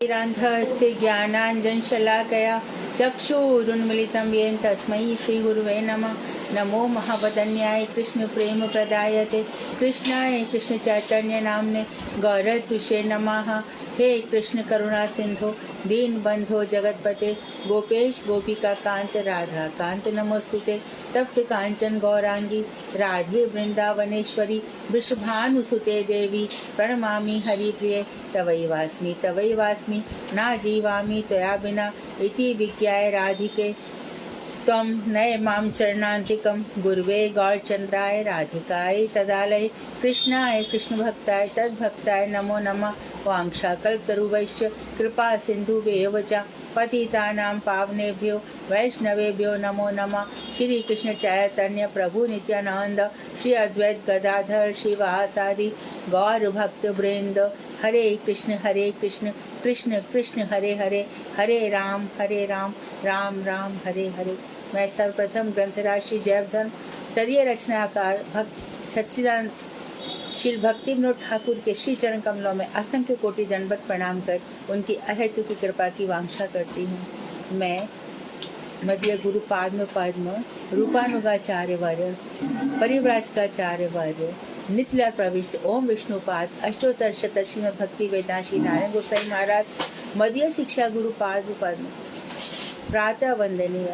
तिरन्धस्य ज्ञानाञ्जनशलाकया चक्षुरुन्मिलितं येन तस्मै श्रीगुरुवे नमः। नमो महावदन्याय कृष्णप्रेमप्रदायते कृष्णाय कृष्णचैतन्यनाम्ने गौरतुषे नमः। हे कृष्ण करुणा सिंधु दीनबंधो जगतपते गोपेश गोपिका कांत राधा कांत नमोस्तुते। तप्त कांचन गौरांगी राधे वृंदावनेश्वरी वृषभानुसुते देवी प्रणमामि हरिप्रिये तवैवास्मि ना जीवामि त्वया विना इति विज्ञाय राधिके त्वं नय मां चरणान्तिकं गुरुवे गौरचन्द्राय राधिकाय तदालये कृष्णाय कृष्णभक्ताय तद्भक्ताय नमो नमः। वाञ्छाकल्पतरुभ्यश्च कृपा सिन्धुभ्येव च पतितानां पावनेभ्यो वैष्णवेभ्यो नमो नमः। श्री कृष्ण चैतन्य प्रभु नित्यानंद श्री अद्वैत गदाधर शिवासादि गौर भक्त वृंद हरे कृष्ण कृष्ण कृष्ण हरे हरे हरे राम राम राम हरे हरे। मैं सर्वप्रथम ग्रंथराज श्री जयधर्म तदीय रचनाकार भक्त सच्चिदानंद श्री भक्ति विनोद ठाकुर के श्री चरण कमलों में असंख्य कोटि दंडवत प्रणाम कर उनकी अहेतु की कृपा की वांछा करती हूँ। मैं मध्य गुरु पद्म रूपानुगाचार्य वर्य परिव्राजकाचार्य वर्य नित्य प्रविष्ट ओम विष्णुपाद अष्टोत्तर शत श्रीमद् भक्ति वेदांत श्री नारायण गोसाई महाराज मध्य शिक्षा गुरु पद्म प्रातः वंदनीय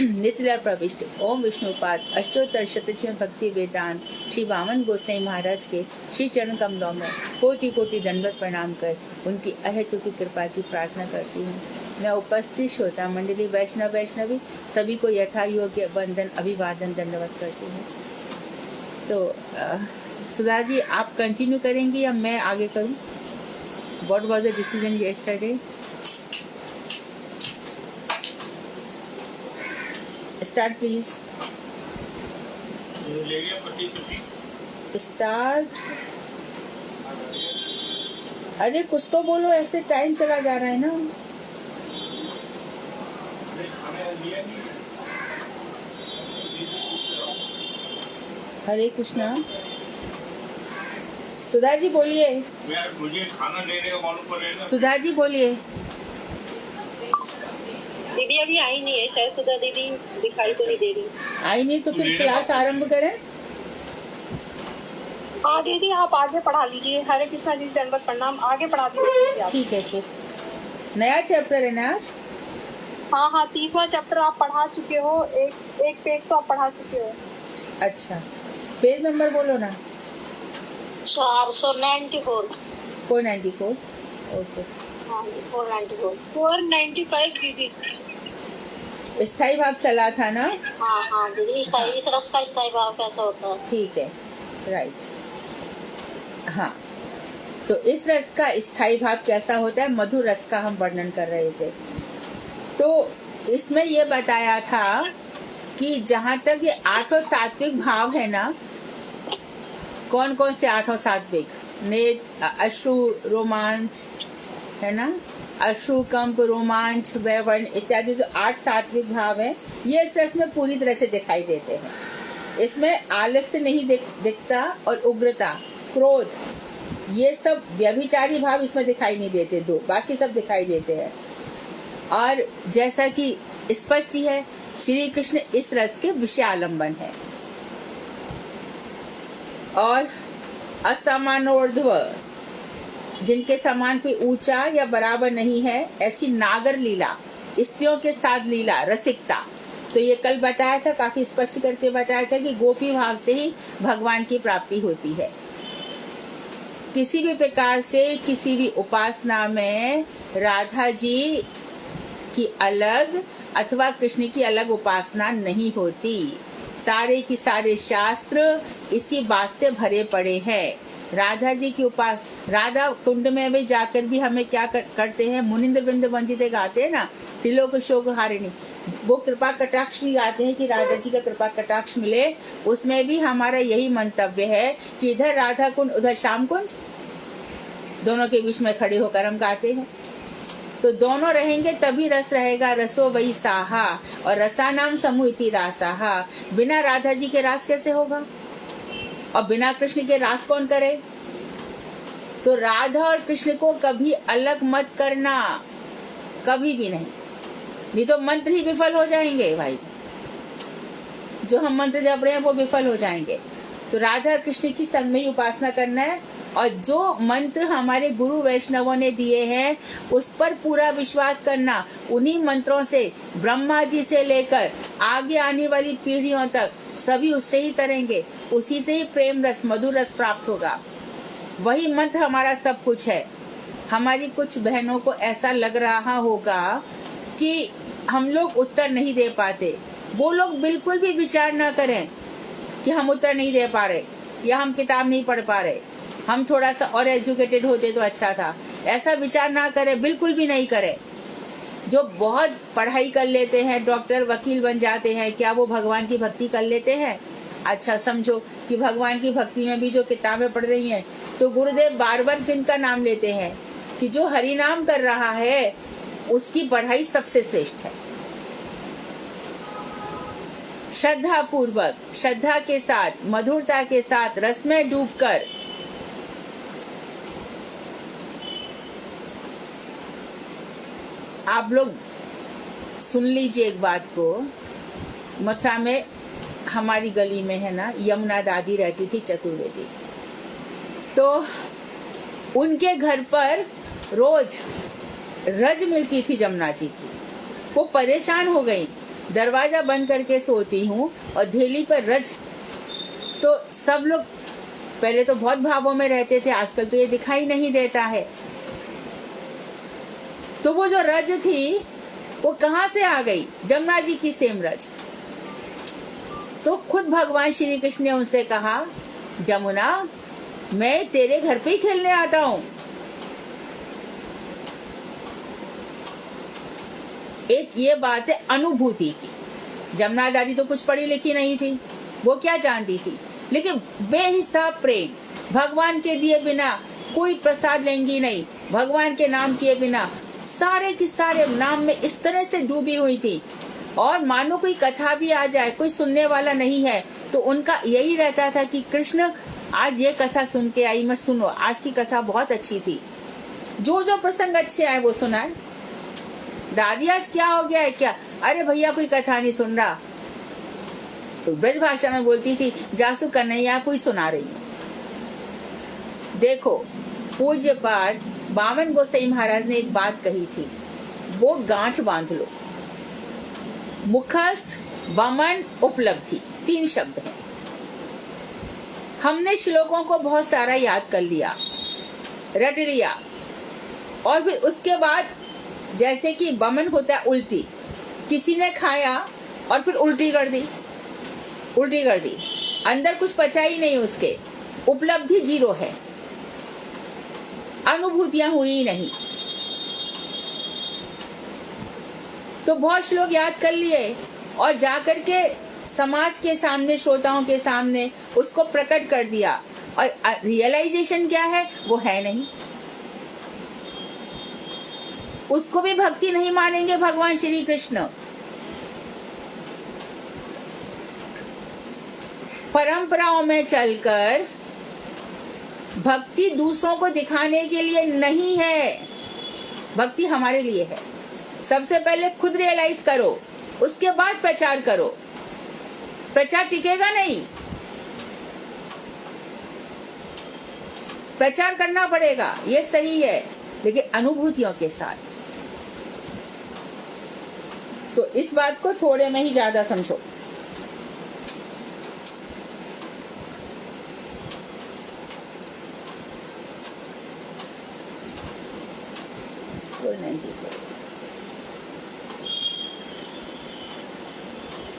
नित्य प्रविष्ट ओम विष्णुपाद अष्टोत्तर शत श्रीमद् भक्ति वेदांत श्री वामन गोसाई महाराज के श्री चरण कमलों में कोटि कोटि दंडवत प्रणाम कर उनकी अहेतु की कृपा की प्रार्थना करती हूँ। मैं उपस्थित श्रोता मंडली वैष्णवी सभी को यथा योग्य वंदन अभिवादन दंडवत करती हूँ। तो सुधा जी आप कंटिन्यू करेंगी या मैं आगे करूँ? What was the decision yesterday? Start please. Start. अरे कुछ तो बोलो, ऐसे टाइम चला जा रहा है ना। हरे कृष्णा। सुधा जी बोलिए। मुझे खाना लेने का मालूम पड़ेगा। सुधा जी बोलिए। दीदी अभी आई नहीं है, शायद सुधा दीदी दिखाई तो नहीं दे रही। आई नहीं तो फिर क्लास आरंभ करें। हाँ दीदी आप आगे पढ़ा लीजिए। हरे कृष्णा जी दंडवत प्रणाम, आगे पढ़ा दीजिए। ठीक है फिर नया चैप्टर है ना आज? हाँ 30वां चैप्टर आप पढ़ा चुके हो। एक पेज तो आप पढ़ा चुके हो। अच्छा पेज नंबर बोलो ना। 494। 494 ओके। हाँ 495 दीदी। स्थाई भाव चला था ना? हाँ दीदी इस रस का स्थाई भाव कैसा होता है? ठीक है राइट। हाँ तो इस रस का स्थाई भाव कैसा होता है, मधुर रस का हम वर्णन कर रहे थे। तो इसमें ये बताया था कि जहाँ तक ये 8 सात्विक भाव है ना, कौन कौन से 8 सात्विक? नेत अश्रु रोमांच है ना, अश्रु कंप रोमांच वैवर्ण इत्यादि जो 8 सात्विक भाव है, ये इस रस में पूरी तरह से दिखाई देते हैं। इसमें आलस्य नहीं दिखता और उग्रता क्रोध ये सब व्यभिचारी भाव इसमें दिखाई नहीं देते, दो बाकी सब दिखाई देते हैं। और जैसा कि स्पष्ट ही है श्री कृष्ण इस रस के विषय आलंबन है। और असमानोर्ध्व जिनके समान कोई ऊंचा या बराबर नहीं है, ऐसी नागर लीला स्त्रियों के साथ लीला रसिकता। तो ये कल बताया था, काफी स्पष्ट करके बताया था कि गोपी भाव से ही भगवान की प्राप्ति होती है। किसी भी प्रकार से किसी भी उपासना में राधा जी की अलग अथवा कृष्ण की अलग उपासना नहीं होती। सारे की सारे शास्त्र इसी बात से भरे पड़े हैं। राधा जी की राधा कुंड में भी जाकर भी हमें क्या करते हैं, मुनिंद्र वृंद वंदिते गाते हैं ना, त्रिलोक शोक हारिणी, वो कृपा कटाक्ष भी गाते हैं कि राधा जी का कृपा कटाक्ष मिले। उसमें भी हमारा यही मंतव्य है कि इधर राधा कुंड उधर श्याम कुंड, दोनों के बीच में खड़े होकर हम गाते हैं। तो दोनों रहेंगे तभी रस रहेगा। रसो वही साहा और रसा नाम समूह इति रासाहा। बिना राधा जी के रास कैसे होगा, और बिना कृष्ण के रास कौन करे? तो राधा और कृष्ण को कभी अलग मत करना, कभी भी नहीं तो मंत्र ही विफल हो जाएंगे भाई। जो हम मंत्र जप रहे हैं वो विफल हो जाएंगे। तो राधा और कृष्ण की संग में ही उपासना करना है, और जो मंत्र हमारे गुरु वैष्णवों ने दिए हैं उस पर पूरा विश्वास करना। उन्हीं मंत्रों से ब्रह्मा जी से लेकर आगे आने वाली पीढ़ियों तक सभी उससे ही तरेंगे, उसी से ही प्रेम रस मधुर रस प्राप्त होगा। वही मंत्र हमारा सब कुछ है। हमारी कुछ बहनों को ऐसा लग रहा होगा कि हम लोग उत्तर नहीं दे पाते। वो लोग बिल्कुल भी विचार ना करें कि हम उत्तर नहीं दे पा रहे या हम किताब नहीं पढ़ पा रहे, हम थोड़ा सा और एजुकेटेड होते तो अच्छा था। ऐसा विचार ना करें, बिल्कुल भी नहीं करें। जो बहुत पढ़ाई कर लेते हैं, डॉक्टर वकील बन जाते हैं, क्या वो भगवान की भक्ति कर लेते हैं? अच्छा समझो कि भगवान की भक्ति में भी जो किताबें पढ़ रही हैं, तो गुरुदेव बार बार किनका नाम लेते हैं कि जो हरि नाम कर रहा है उसकी पढ़ाई सबसे श्रेष्ठ है। श्रद्धा पूर्वक, श्रद्धा के साथ, मधुरता के साथ, रस में डूबकर आप लोग सुन लीजिए एक बात को। मथुरा में हमारी गली में है ना, यमुना दादी रहती थी, चतुर्वेदी। तो उनके घर पर रोज रज मिलती थी जमुना जी की। वो परेशान हो गई, दरवाजा बंद करके सोती हूँ और धेली पर रज। तो सब लोग पहले तो बहुत भावों में रहते थे, आजकल तो ये दिखाई नहीं देता है। तो वो जो रज थी वो कहाँ से आ गई? जमुना जी की सेम रज। तो खुद भगवान श्री कृष्ण ने उनसे कहा, जमुना मैं तेरे घर पे ही खेलने आता हूँ। एक ये बात है अनुभूति की। जमुना दादी तो कुछ पढ़ी लिखी नहीं थी, वो क्या जानती थी, लेकिन बेहिसाब प्रेम। भगवान के दिए बिना कोई प्रसाद लेंगी नहीं, भगवान के नाम किए बिना सारे के सारे नाम में इस तरह से डूबी हुई थी। और मानो कोई कथा भी आ जाए, कोई सुनने वाला नहीं है, तो उनका यही रहता था कि कृष्ण आज ये कथा सुन के आई, मैं सुनो, आज की कथा बहुत अच्छी थी। जो जो प्रसंग अच्छे आए वो सुनाए। दादी आज क्या हो गया है क्या? अरे भैया कोई कथा नहीं सुन रहा। तो ब्रज भाषा में बोलती थी, जासू कन्हैया कोई सुना रही। देखो पूज्य पाठ बामन गोसाई महाराज ने एक बात कही थी, वो गांठ बांध लो। मुखस्थ, बमन, उपलब्धि, 3 शब्द हैं। हमने श्लोकों को बहुत सारा याद कर लिया, रट लिया, और फिर उसके बाद जैसे कि बमन होता है उल्टी, किसी ने खाया और फिर उल्टी कर दी, अंदर कुछ पचा ही नहीं उसके, उपलब्धि 0 है, अनुभूतियां हुई ही नहीं। तो बहुत श्लोक याद कर लिए और जाकर के समाज के सामने, श्रोताओं के सामने उसको प्रकट कर दिया, और रियलाइजेशन क्या है? वो है नहीं। उसको भी भक्ति नहीं मानेंगे भगवान श्री कृष्ण। परंपराओं में चलकर भक्ति दूसरों को दिखाने के लिए नहीं है, भक्ति हमारे लिए है। सबसे पहले खुद रियलाइज करो, उसके बाद प्रचार करो। प्रचार टिकेगा नहीं, प्रचार करना पड़ेगा, ये सही है, लेकिन अनुभूतियों के साथ। तो इस बात को थोड़े में ही ज्यादा समझो।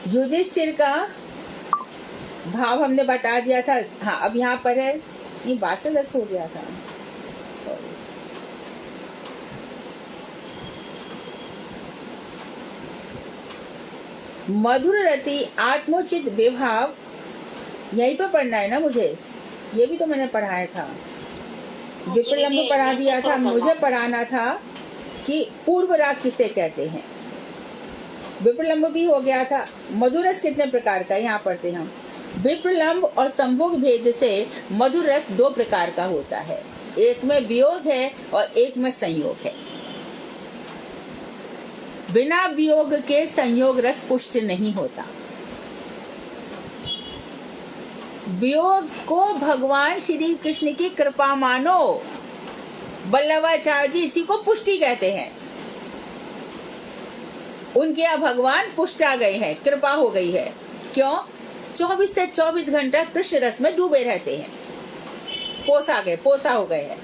युधिष्ठिर का भाव हमने बता दिया था। हाँ, अब यहाँ पर है, ये बासलस हो गया था, सॉरी। मधुर रति आत्मोचित विभाव, यहीं पे पढ़ना है ना मुझे? ये भी तो मैंने पढ़ाया था, विप्रलंब पढ़ा दिया था। मुझे पढ़ाना था कि पूर्व राग किसे कहते हैं। विप्रलंब भी हो गया था। मधुर रस कितने प्रकार का, यहाँ पढ़ते हैं हम। विप्रलंब और संभोग भेद से मधुर रस 2 प्रकार का होता है। एक में वियोग है और एक में संयोग है। बिना वियोग के संयोग रस पुष्ट नहीं होता। वियोग को भगवान श्री कृष्ण की कृपा मानो। वल्लभाचार्य जी इसी को पुष्टि कहते हैं। उनके यहाँ भगवान पुष्ट आ गए हैं, कृपा हो गई है। क्यों? 24 से 24 घंटा कृष्ण रस में डूबे रहते हैं, पोसा हो गए हैं।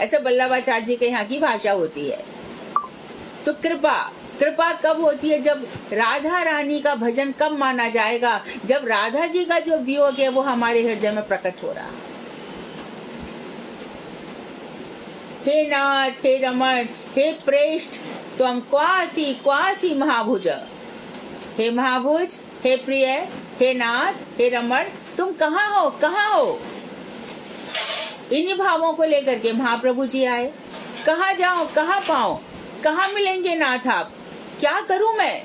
ऐसे वल्लभाचार्य जी के यहाँ की भाषा होती है। तो कृपा कब होती है? जब राधा रानी का भजन कब माना जाएगा? जब राधा जी का जो वियोग है वो हमारे हृदय में प्रकट हो रहा है। हे नाथ, हे रमण, हे प्रेष्ठ, त्वं क्वासी महाभुज। हे महाभुज, हे प्रिय, हे नाथ, हे रमण, तुम कहाँ हो? इन्हीं भावों को लेकर के महाप्रभु जी आए। कहाँ जाऊं, कहाँ पाऊं, कहाँ मिलेंगे नाथ आप, क्या करूं मैं?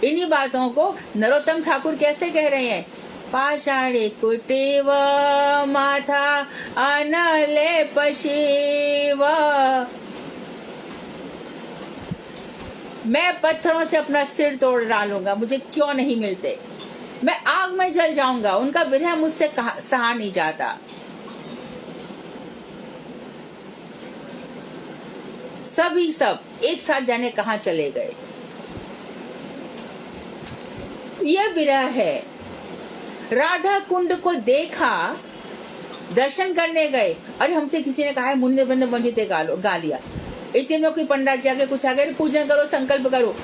इन्हीं बातों को नरोत्तम ठाकुर कैसे कह रहे हैं? पाषाणे कुटेव माथा अनले पशेव। मैं पत्थरों से अपना सिर तोड़ डालूंगा, मुझे क्यों नहीं मिलते? मैं आग में जल जाऊंगा, उनका विरह मुझसे सहा नहीं जाता। सभी सब एक साथ जाने कहाँ चले गए? यह विरह है। राधा कुंड को देखा, दर्शन करने गए, अरे हमसे किसी ने कहा है मुन्ने बंदे मंजिते गा लिया। इतने में कोई पंडित जी आगे कुछ आ गए, पूजन करो, संकल्प करो,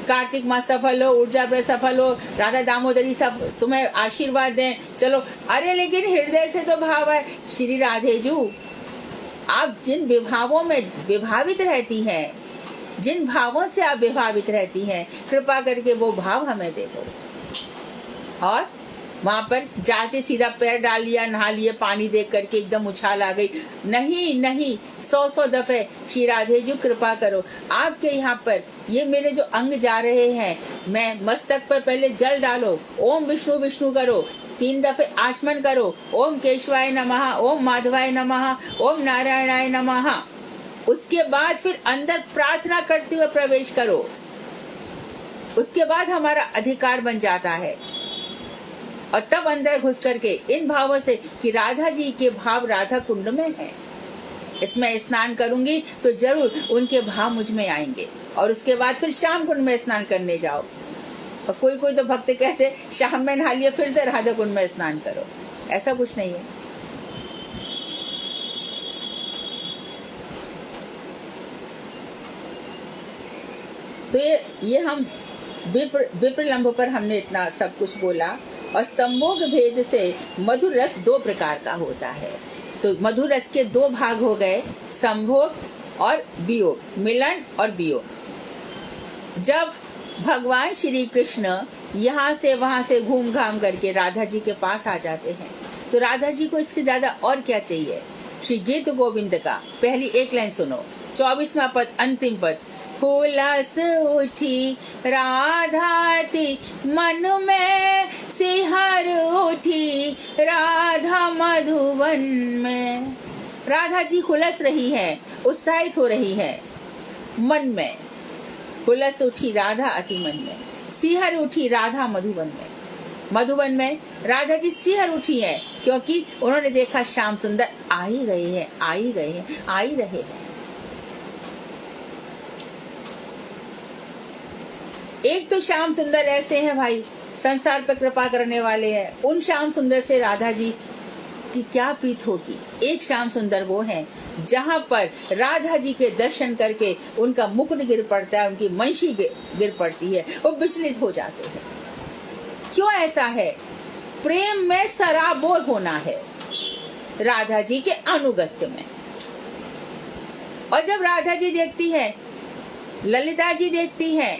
कार्तिक मास सफल हो, ऊर्जा व्रत सफल हो, राधा दामोदरी सब तुम्हें आशीर्वाद दें, चलो। अरे लेकिन हृदय से तो भाव है, श्री राधे जू आप जिन विभावों में विभावित रहती हैं, जिन भावों से आप विभावित रहती हैं, कृपा करके वो भाव हमें दे दो। और वहां पर जाते सीधा पैर डाल लिया, नहा लिए, पानी देख करके एकदम उछाल आ गई। नहीं, 100 दफे श्री राधे जी कृपा करो, आपके यहाँ पर ये मेरे जो अंग जा रहे हैं, मैं मस्तक पर पहले जल डालो, ओम विष्णु विष्णु करो, 3 दफे आचमन करो, ओम केशवाय नमः, ओम माधवाय नमः, ओम नारायणाय नमः। उसके बाद फिर अंदर प्रार्थना करते हुए प्रवेश करो। उसके बाद हमारा अधिकार बन जाता है। और तब अंदर घुस करके इन भावों से कि राधा जी के भाव राधा कुंड में है, इसमें स्नान करूंगी तो जरूर उनके भाव मुझ में आएंगे। और उसके बाद फिर शाम कुंड में स्नान करने जाओ। और कोई तो भक्त कहते शाम में नहा लिया फिर से राधा कुंड में स्नान करो, ऐसा कुछ नहीं है। तो ये हम विप्रलंब पर हमने इतना सब कुछ बोला। और संभोग भेद से मधुर रस 2 प्रकार का होता है। तो मधुर रस के 2 भाग हो गए, संभोग और वियोग, मिलन और वियोग। जब भगवान श्री कृष्ण यहाँ से वहां से घूम घाम करके राधा जी के पास आ जाते हैं, तो राधा जी को इसके ज्यादा और क्या चाहिए? श्री गीत गोविंद का पहली 1 लाइन सुनो, 24वां पद, अंतिम पद। हुलस उठी राधाती मन में, सिहर उठी राधा मधुवन में। राधा जी हुलस रही है, उत्साहित हो रही है मन में। हुलस उठी राधा अति मन में, सिहर उठी राधा मधुवन में। मधुवन में राधा जी सिहर उठी है, क्योंकि उन्होंने देखा श्याम सुंदर आ ही रहे हैं। एक तो श्याम सुंदर ऐसे हैं भाई, संसार पर कृपा करने वाले हैं। उन श्याम सुंदर से राधा जी की क्या प्रीत होगी। एक श्याम सुंदर वो हैं जहां पर राधा जी के दर्शन करके उनका मुकुट गिर पड़ता है, उनकी मंशी गिर पड़ती है, वो विचलित हो जाते हैं। क्यों ऐसा है? प्रेम में सराबोर होना है राधा जी के अनुगत्य में। और जब राधा जी देखती है, ललिता जी देखती हैं,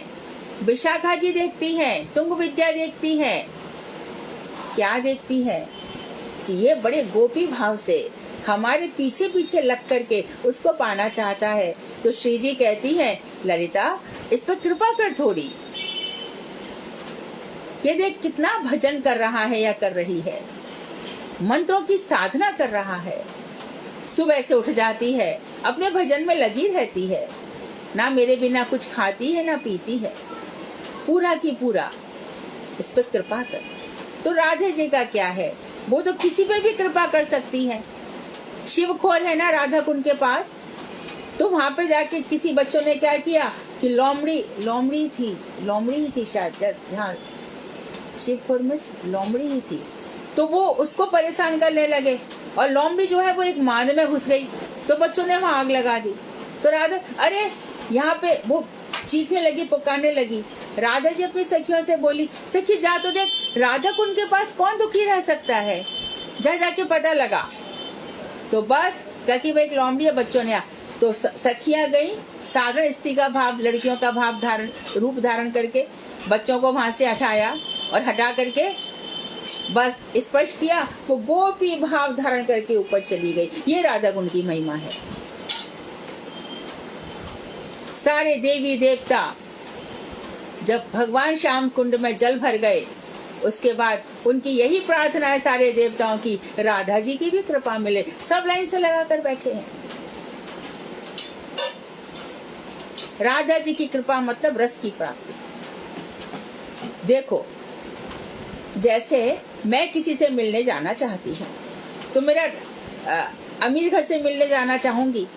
विशाखा जी देखती हैं, तुंग विद्या देखती हैं, क्या देखती है कि ये बड़े गोपी भाव से हमारे पीछे पीछे लग करके उसको पाना चाहता है। तो श्री जी कहती है, ललिता इस पर कृपा कर थोड़ी, ये देख कितना भजन कर रहा है या कर रही है, मंत्रों की साधना कर रहा है, सुबह से उठ जाती है, अपने भजन में लगी रहती है, ना मेरे बिना कुछ खाती है ना पीती है, पूरा की पूरा इस पर कृपा कर। तो राधे जी का क्या है, वो तो किसी पे भी कृपा कर सकती है। शिव खोर है ना राधा कुंड के पास, तो वहां पे जाके किसी बच्चों ने क्या किया कि लोमड़ी ही थी शायद, हाँ शिव खोर में लोमड़ी ही थी, तो वो उसको परेशान करने लगे और लोमड़ी जो है वो एक मान में घुस गई, तो बच्चों ने वहां आग लगा दी। तो राधा अरे यहाँ पे वो चीखने लगी, पुकारने लगी। राधा जी अपनी सखियों से बोली, सखी जा तो देख राधा कुंड के पास कौन दुखी रह सकता है, जा जाके पता लगा। तो बस क्योंकि वो एक लोमड़ी है, बच्चों ने तो सखियां गई, साधारण स्त्री का भाव, लड़कियों का भाव रूप धारण करके बच्चों को वहां से हटाया और हटा करके बस स्पर्श किया, वो गोपी भाव धारण करके ऊपर चली गई। ये राधा कुंड की महिमा है। सारे देवी देवता जब भगवान श्याम कुंड में जल भर गए, उसके बाद उनकी यही प्रार्थना है सारे देवताओं की, राधा जी की भी कृपा मिले। सब लाइन से लगा कर बैठे हैं। राधा जी की कृपा मतलब रस की प्राप्ति। देखो जैसे मैं किसी से मिलने जाना चाहती हूँ, तो मेरा अमीर घर से मिलने जाना चाहूंगी,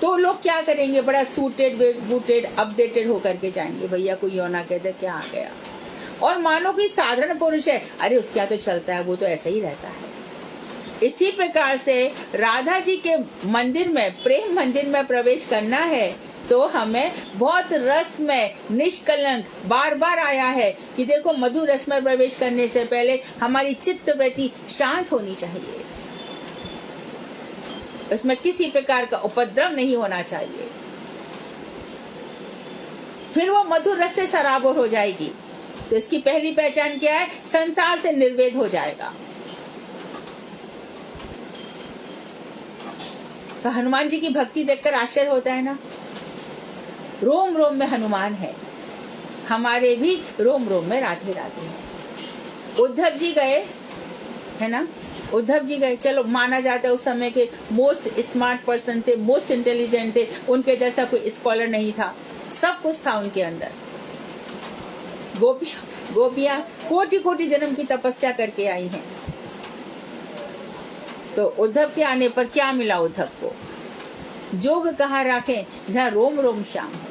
तो लोग क्या करेंगे, बड़ा सूटेड बूटेड अपडेटेड होकर के जाएंगे, भैया कोई योना कहते क्या आ गया। और मानो कि साधारण पुरुष है, अरे उसके यहाँ तो चलता है, वो तो ऐसा ही रहता है। इसी प्रकार से राधा जी के मंदिर में, प्रेम मंदिर में प्रवेश करना है तो हमें बहुत रस में निष्कलंक बार बार आया है कि देखो मधुर रस में प्रवेश करने से पहले हमारी चित्त वृत्ति शांत होनी चाहिए, उसमें किसी प्रकार का उपद्रव नहीं होना चाहिए। फिर वो मधुर रस से सराबोर हो जाएगी। तो इसकी पहली पहचान क्या है, संसार से निर्वेद हो जाएगा। तो हनुमान जी की भक्ति देखकर आश्चर्य होता है ना, रोम रोम में हनुमान है, हमारे भी रोम रोम में राधे राधे है। उद्धव जी गए, है ना, उद्धव जी गए, चलो माना जाता है उस समय के मोस्ट स्मार्ट पर्सन थे, मोस्ट इंटेलिजेंट थे, उनके जैसा कोई स्कॉलर नहीं था, सब कुछ था उनके अंदर। गोपियां कोटि कोटि जन्म की तपस्या करके आई हैं। तो उद्धव के आने पर क्या मिला उद्धव को, जोग कहाँ राखे जहाँ रोम रोम श्याम है।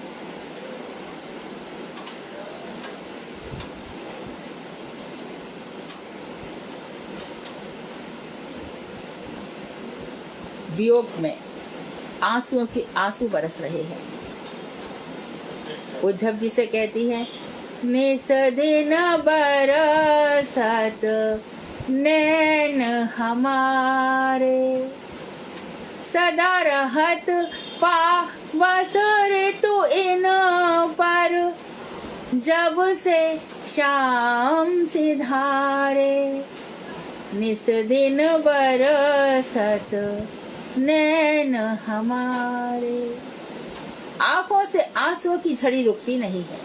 वियोग में आंसुओं के आंसू बरस रहे हैं। उद्धव जी से कहती है, निस दिन बरसत नैन हमारे, सदा रहत पावस ऋतु इन पर, जब से श्याम सिधारे। निस दिन बरसत नैन हमारे। आंखों से आंसुओं की झड़ी रुकती नहीं है,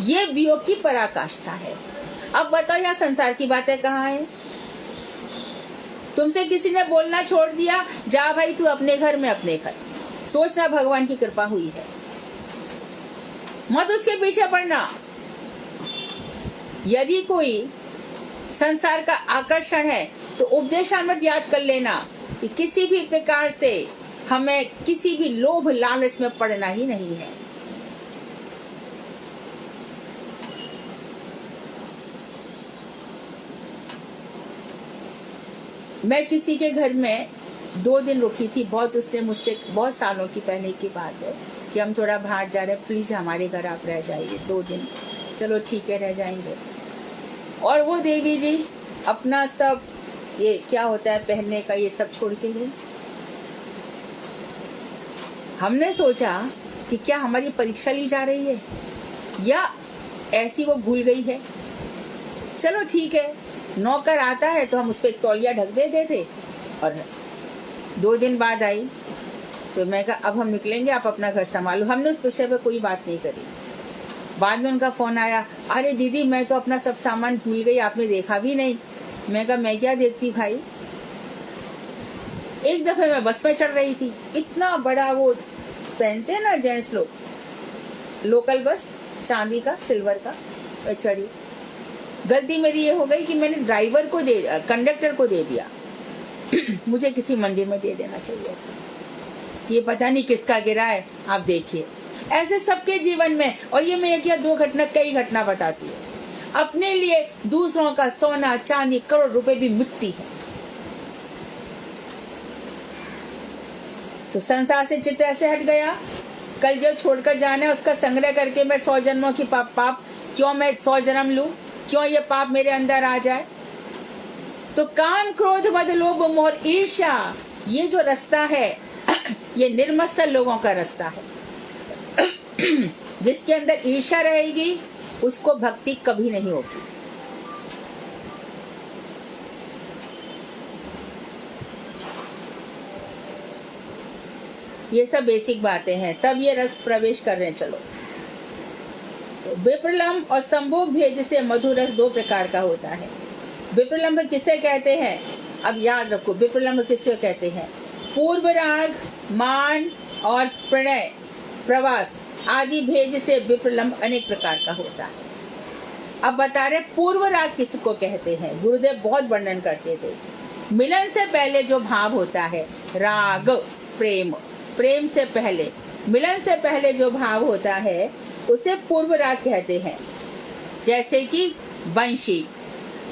ये वियोग की पराकाष्ठा है। अब बताओ यहाँ संसार की बातें कहाँ है। तुमसे किसी ने बोलना छोड़ दिया, जा भाई तू अपने घर में अपने घर, सोचना भगवान की कृपा हुई है, मत उसके पीछे पड़ना। यदि कोई संसार का आकर्षण है तो उपदेशामृत याद कर लेना कि किसी भी प्रकार से हमें किसी भी लोभ लालच में पड़ना ही नहीं है। मैं किसी के घर में 2 दिन रुकी थी, बहुत उसने मुझसे, बहुत सालों की पहले की बात है, कि हम थोड़ा बाहर जा रहे हैं, प्लीज हमारे घर आप रह जाइए 2 दिन। चलो ठीक है, रह जाएंगे। और वो देवी जी अपना सब ये क्या होता है पहनने का, ये सब छोड़ के गई। हमने सोचा कि क्या हमारी परीक्षा ली जा रही है या ऐसी वो भूल गई है। चलो ठीक है, नौकर आता है तो हम उस पर एक तौलिया ढक देते थे। और 2 दिन बाद आई तो मैं कहा अब हम निकलेंगे, आप अपना घर संभालो। हमने उस विषय पे कोई बात नहीं करी। बाद में उनका फोन आया, अरे दीदी मैं तो अपना सब सामान भूल गई, आपने देखा भी नहीं। मैं कहा मैं क्या देखती भाई, एक दफे मैं बस में चढ़ रही थी, इतना बड़ा वो पहनते हैं ना जेंट्स लोग, लोकल बस, चांदी का, सिल्वर का, मैं चढ़ी। गलती मेरी ये हो गई कि मैंने ड्राइवर को कंडक्टर को दे दिया। मुझे किसी मंदिर में दे देना चाहिए था। ये पता नहीं किसका गिरा है, आप देखिए। ऐसे सबके जीवन में, और ये मैं एक या दो घटना, कई घटना बताती है। अपने लिए दूसरों का सोना चांदी करोड़ रुपए भी मिट्टी है। तो संसार से चित्त ऐसे हट गया, कल जो छोड़कर जाना है उसका संग्रह करके मैं 100 जन्मों की पाप क्यों मैं 100 जन्म लूं, क्यों ये पाप मेरे अंदर आ जाए। तो काम क्रोध मद लोभ मोह ईर्ष्या, ये जो रास्ता है ये निर्मत्सर लोगों का रास्ता है। जिसके अंदर ईर्ष्या रहेगी उसको भक्ति कभी नहीं होगी। ये सब बेसिक बातें हैं, तब ये रस प्रवेश कर रहे हैं। चलो, तो विप्रलंब और संभोग भेद से मधुर रस दो प्रकार का होता है। विप्रलंब किसे कहते हैं, अब याद रखो, विप्रलंब किसे कहते हैं? पूर्व राग, मान और प्रणय, प्रवास आदि भेद से विप्रलंब अनेक प्रकार का होता है। अब बता रहे पूर्व राग किसको कहते हैं। गुरुदेव बहुत वर्णन करते थे। मिलन से पहले जो भाव होता है, राग प्रेम, प्रेम से पहले, मिलन से पहले जो भाव होता है उसे पूर्व राग कहते हैं। जैसे कि वंशी,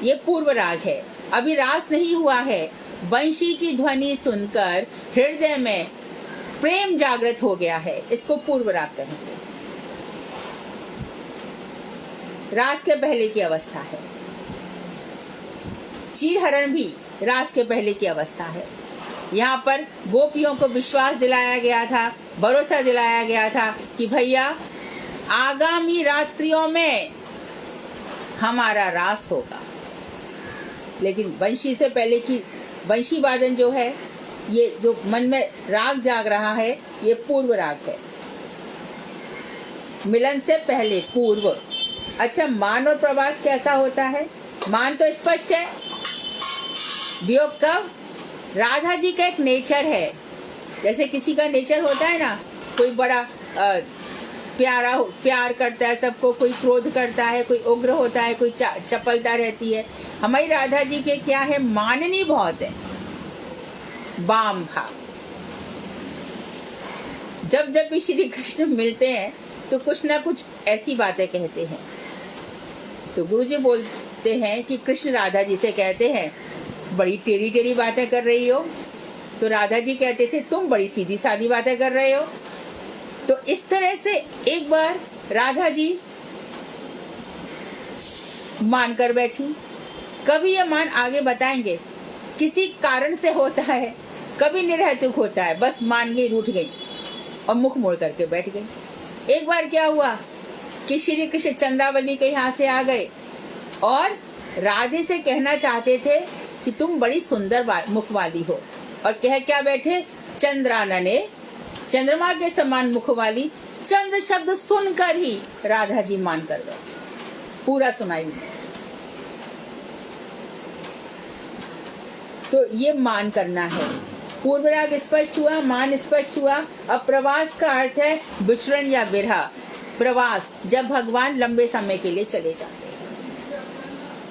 ये पूर्व राग है, अभी रास नहीं हुआ है, वंशी की ध्वनि सुनकर हृदय में प्रेम जागृत हो गया है, इसको पूर्व राग कहेंगे। रास के पहले की अवस्था है। चीरहरण भी रास के पहले की अवस्था है। यहाँ पर गोपियों को विश्वास दिलाया गया था, भरोसा दिलाया गया था कि भैया आगामी रात्रियों में हमारा रास होगा। लेकिन वंशी से पहले की, वंशी वादन जो है, ये जो मन में राग जाग रहा है, ये पूर्व राग है, मिलन से पहले पूर्व। अच्छा, मान और प्रवास कैसा होता है? मान तो स्पष्ट है, वियोग कब? राधा जी का एक नेचर है, जैसे किसी का नेचर होता है ना, कोई बड़ा प्यार करता है सबको, कोई क्रोध करता है, कोई उग्र होता है, कोई चपलता रहती है। हमारी राधा जी के क्या है, माननी बहुत है, वाम भाव। जब जब भी श्री कृष्ण मिलते हैं तो कुछ ना कुछ ऐसी बातें कहते हैं। तो गुरुजी बोलते हैं कि कृष्ण राधा जी से कहते हैं, बड़ी टेढ़ी टेढ़ी बातें कर रही हो। तो राधा जी कहते थे, तुम बड़ी सीधी सादी बातें कर रहे हो। तो इस तरह से एक बार राधा जी मान कर बैठी। कभी ये मान आगे बताएंगे किसी कारण से होता है, कभी निर्हेतुक होता है, बस मान गई, रूठ गई और मुख मोड़ करके बैठ गई। एक बार क्या हुआ कि श्री कृष्ण चंद्रावली के यहाँ से आ गए और राधे से कहना चाहते थे कि तुम बड़ी सुंदर मुख वाली हो, और कह क्या बैठे, चंद्रानने, चंद्रमा के समान मुख वाली। चंद्र शब्द सुनकर ही राधा जी मान कर बैठे। पूरा सुनाई। तो ये मान करना है। पूर्व राग स्पष्ट हुआ, मान स्पष्ट हुआ। अब प्रवास का अर्थ है विचरण या विरह। प्रवास, जब भगवान लंबे समय के लिए चले जाते हैं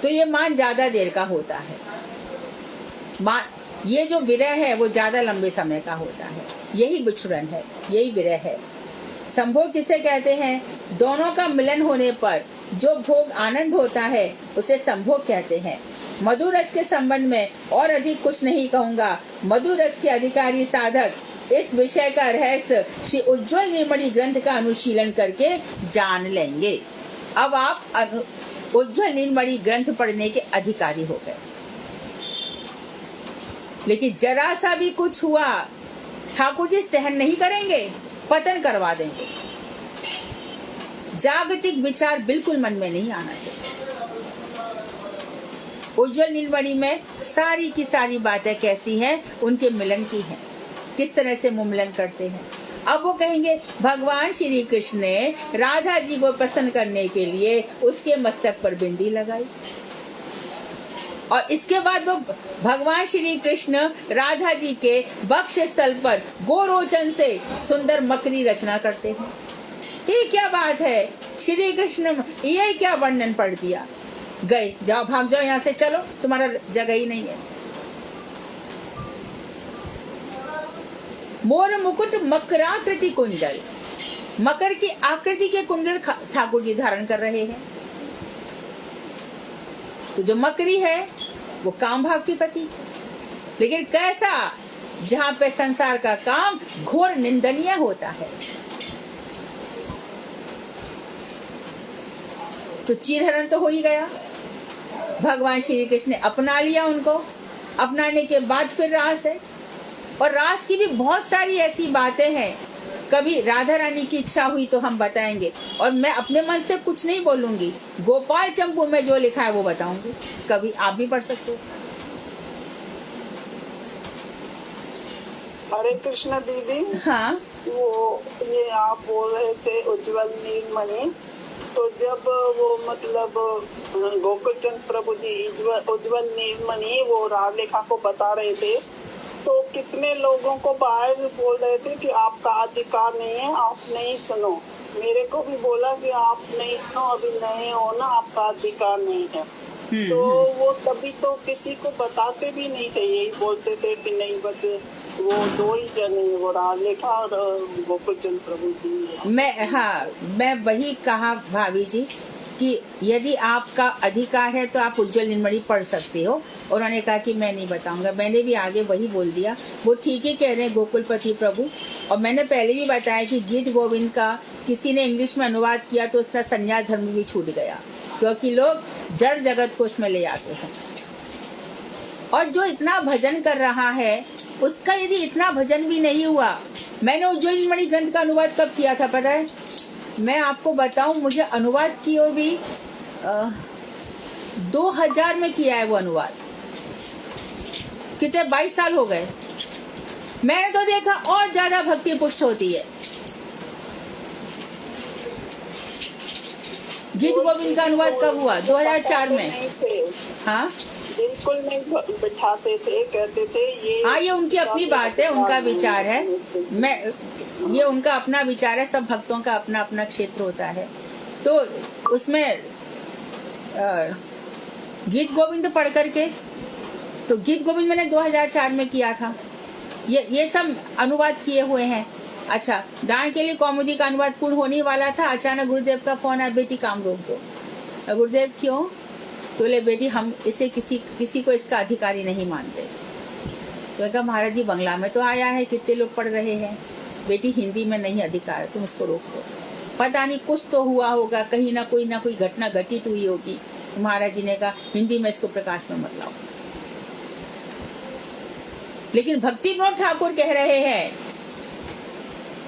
तो ये मान ज्यादा देर का होता है। ये जो विरह है वो ज्यादा लंबे समय का होता है, यही विचरण है, यही विरह है। संभोग किसे कहते हैं? दोनों का मिलन होने पर जो भोग आनंद होता है उसे संभोग कहते हैं। मधुर रस के संबंध में और अधिक कुछ नहीं कहूँगा। मधुर रस के अधिकारी साधक इस विषय का रहस्य श्री उज्ज्वल नीलमणि ग्रंथ का अनुशीलन करके जान लेंगे। अब आप उज्ज्वल नीलमणि ग्रंथ पढ़ने के अधिकारी हो गए। लेकिन जरा सा भी कुछ हुआ, ठाकुर जी सहन नहीं करेंगे, पतन करवा देंगे। जागतिक विचार बिल्कुल मन में नहीं आना चाहिए। उज्ज्वल नीलमणि में सारी की सारी बातें कैसी हैं, उनके मिलन की हैं, किस तरह से वो मिलन करते हैं। अब वो कहेंगे भगवान श्री कृष्ण ने राधा जी को प्रसन्न करने के लिए उसके मस्तक पर बिंदी लगाई। और इसके बाद वो भगवान श्री कृष्ण राधा जी के वक्ष स्थल पर गोरोचन से सुंदर मकरी रचना करते हैं। ये क्या बात है, श्री कृष्ण ये क्या वर्णन पढ़ दिया। गए, जाओ भाग जाओ यहाँ से, चलो तुम्हारा जगह ही नहीं है। मोर मुकुट मकराकृति कुंडल, मकर की आकृति के कुंडल ठाकुर जी धारण कर रहे हैं। तो जो मकरी है वो काम भाव की प्रतीक, लेकिन कैसा, जहां पे संसार का काम घोर निंदनीय होता है। तो चीरहरण तो हो ही गया, भगवान श्री कृष्ण ने अपना लिया उनको। अपनाने के बाद फिर रास है, और रास की भी बहुत सारी ऐसी बातें हैं। कभी राधा रानी की इच्छा हुई तो हम बताएंगे, और मैं अपने मन से कुछ नहीं बोलूंगी, गोपाल चंपू में जो लिखा है वो बताऊंगी। कभी आप भी पढ़ सकते हो। हरे कृष्ण दीदी। हाँ, वो ये आप बोल रहे थे उज्जवल नीलमणि, तो जब वो मतलब गोकुलचंद प्रभु जी उज्जवल नीलमणि वो रामलेखा को बता रहे थे, तो कितने लोगों को बाहर बोल रहे थे कि आपका अधिकार नहीं है, आप नहीं सुनो। मेरे को भी बोला कि आप नहीं सुनो, अभी नए हो ना, आपका अधिकार नहीं है। तो वो तभी तो किसी को बताते भी नहीं थे, यही बोलते थे कि नहीं बस वो दो ही जने, वो रामलेखा और गोकुलचंद प्रभु जी। मैं वही कहा भाभी जी कि यदि आपका अधिकार है तो आप उज्जवल नीलमणि पढ़ सकते हो। उन्होंने कहा कि मैं नहीं बताऊंगा। मैंने भी आगे वही बोल दिया। वो ठीक ही कह रहे हैं गोकुलपति प्रभु। और मैंने पहले भी बताया कि गीत गोविंद का किसी ने इंग्लिश में अनुवाद किया तो उसका संन्यास धर्म भी छूट गया, क्योंकि लोग जड़ जगत को उसमें ले आते हैं। और जो इतना भजन कर रहा है उसका यदि इतना भजन भी नहीं हुआ। मैंने उज्जवल नीलमणि ग्रंथ का अनुवाद कब किया था पता है? मैं आपको बताऊं, मुझे अनुवाद किए भी 2000 में किया है वो अनुवाद। कितने 22 साल हो गए। मैंने तो देखा और ज्यादा भक्ति पुष्ट होती है। गीत गोविंद का अनुवाद कब हुआ? 2004 में। हाँ, बिल्कुल नहीं बिठाते थे, कहते थे ये। हाँ, ये उनकी अपनी बात है, उनका विचार है। ये उनका अपना विचार है। सब भक्तों का अपना अपना क्षेत्र होता है। तो उसमें गीत गोविंद पढ़ करके, तो गीत गोविंद मैंने 2004 में किया था। ये सब अनुवाद किए हुए हैं। अच्छा, दान के लिए कौमुदी का अनुवाद पूर्ण होने वाला था, अचानक गुरुदेव का फोन आया, बेटी काम रोक दो। गुरुदेव क्यों? तो ले बेटी, हम इसे किसी को इसका अधिकारी नहीं मानते। तो कहा महाराज जी बंगला में तो आया है, कितने लोग पढ़ रहे हैं। बेटी हिंदी में नहीं अधिकार, तुम इसको रोक दो। पता नहीं कुछ तो हुआ होगा, कहीं ना कोई घटना घटित हुई होगी। महाराज जी ने कहा हिंदी में इसको प्रकाश में मत लाओ। लेकिन भक्ति विनोद ठाकुर कह रहे हैं,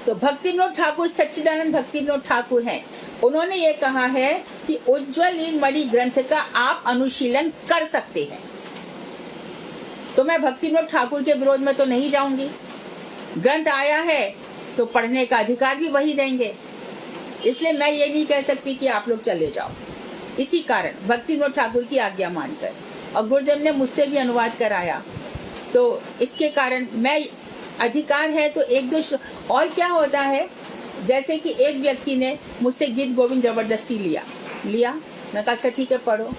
तो भक्ति विनोद ठाकुर सच्चिदानंद भक्ति विनोद ठाकुर हैं। उन्होंने ये कहा है कि उज्जवल नीलमणि ग्रंथ का आप अनुशीलन कर सकते हैं। तो मैं भक्ति विनोद ठाकुर के विरोध में तो नहीं जाऊंगी। ग्रंथ आया है तो पढ़ने का अधिकार भी वही देंगे, इसलिए मैं ये नहीं कह सकती कि आप लोग चले जाओ। इसी कारण भक्ति विनोद ठाकुर की आज्ञा मानकर, और गुरुदेव ने मुझसे भी अनुवाद कराया, तो इसके कारण मैं अधिकार है तो एक दो। और क्या होता है, जैसे कि एक व्यक्ति ने मुझसे गीत गोविंद जबरदस्ती लिया। मैं कहा अच्छा ठीक है पढ़ो।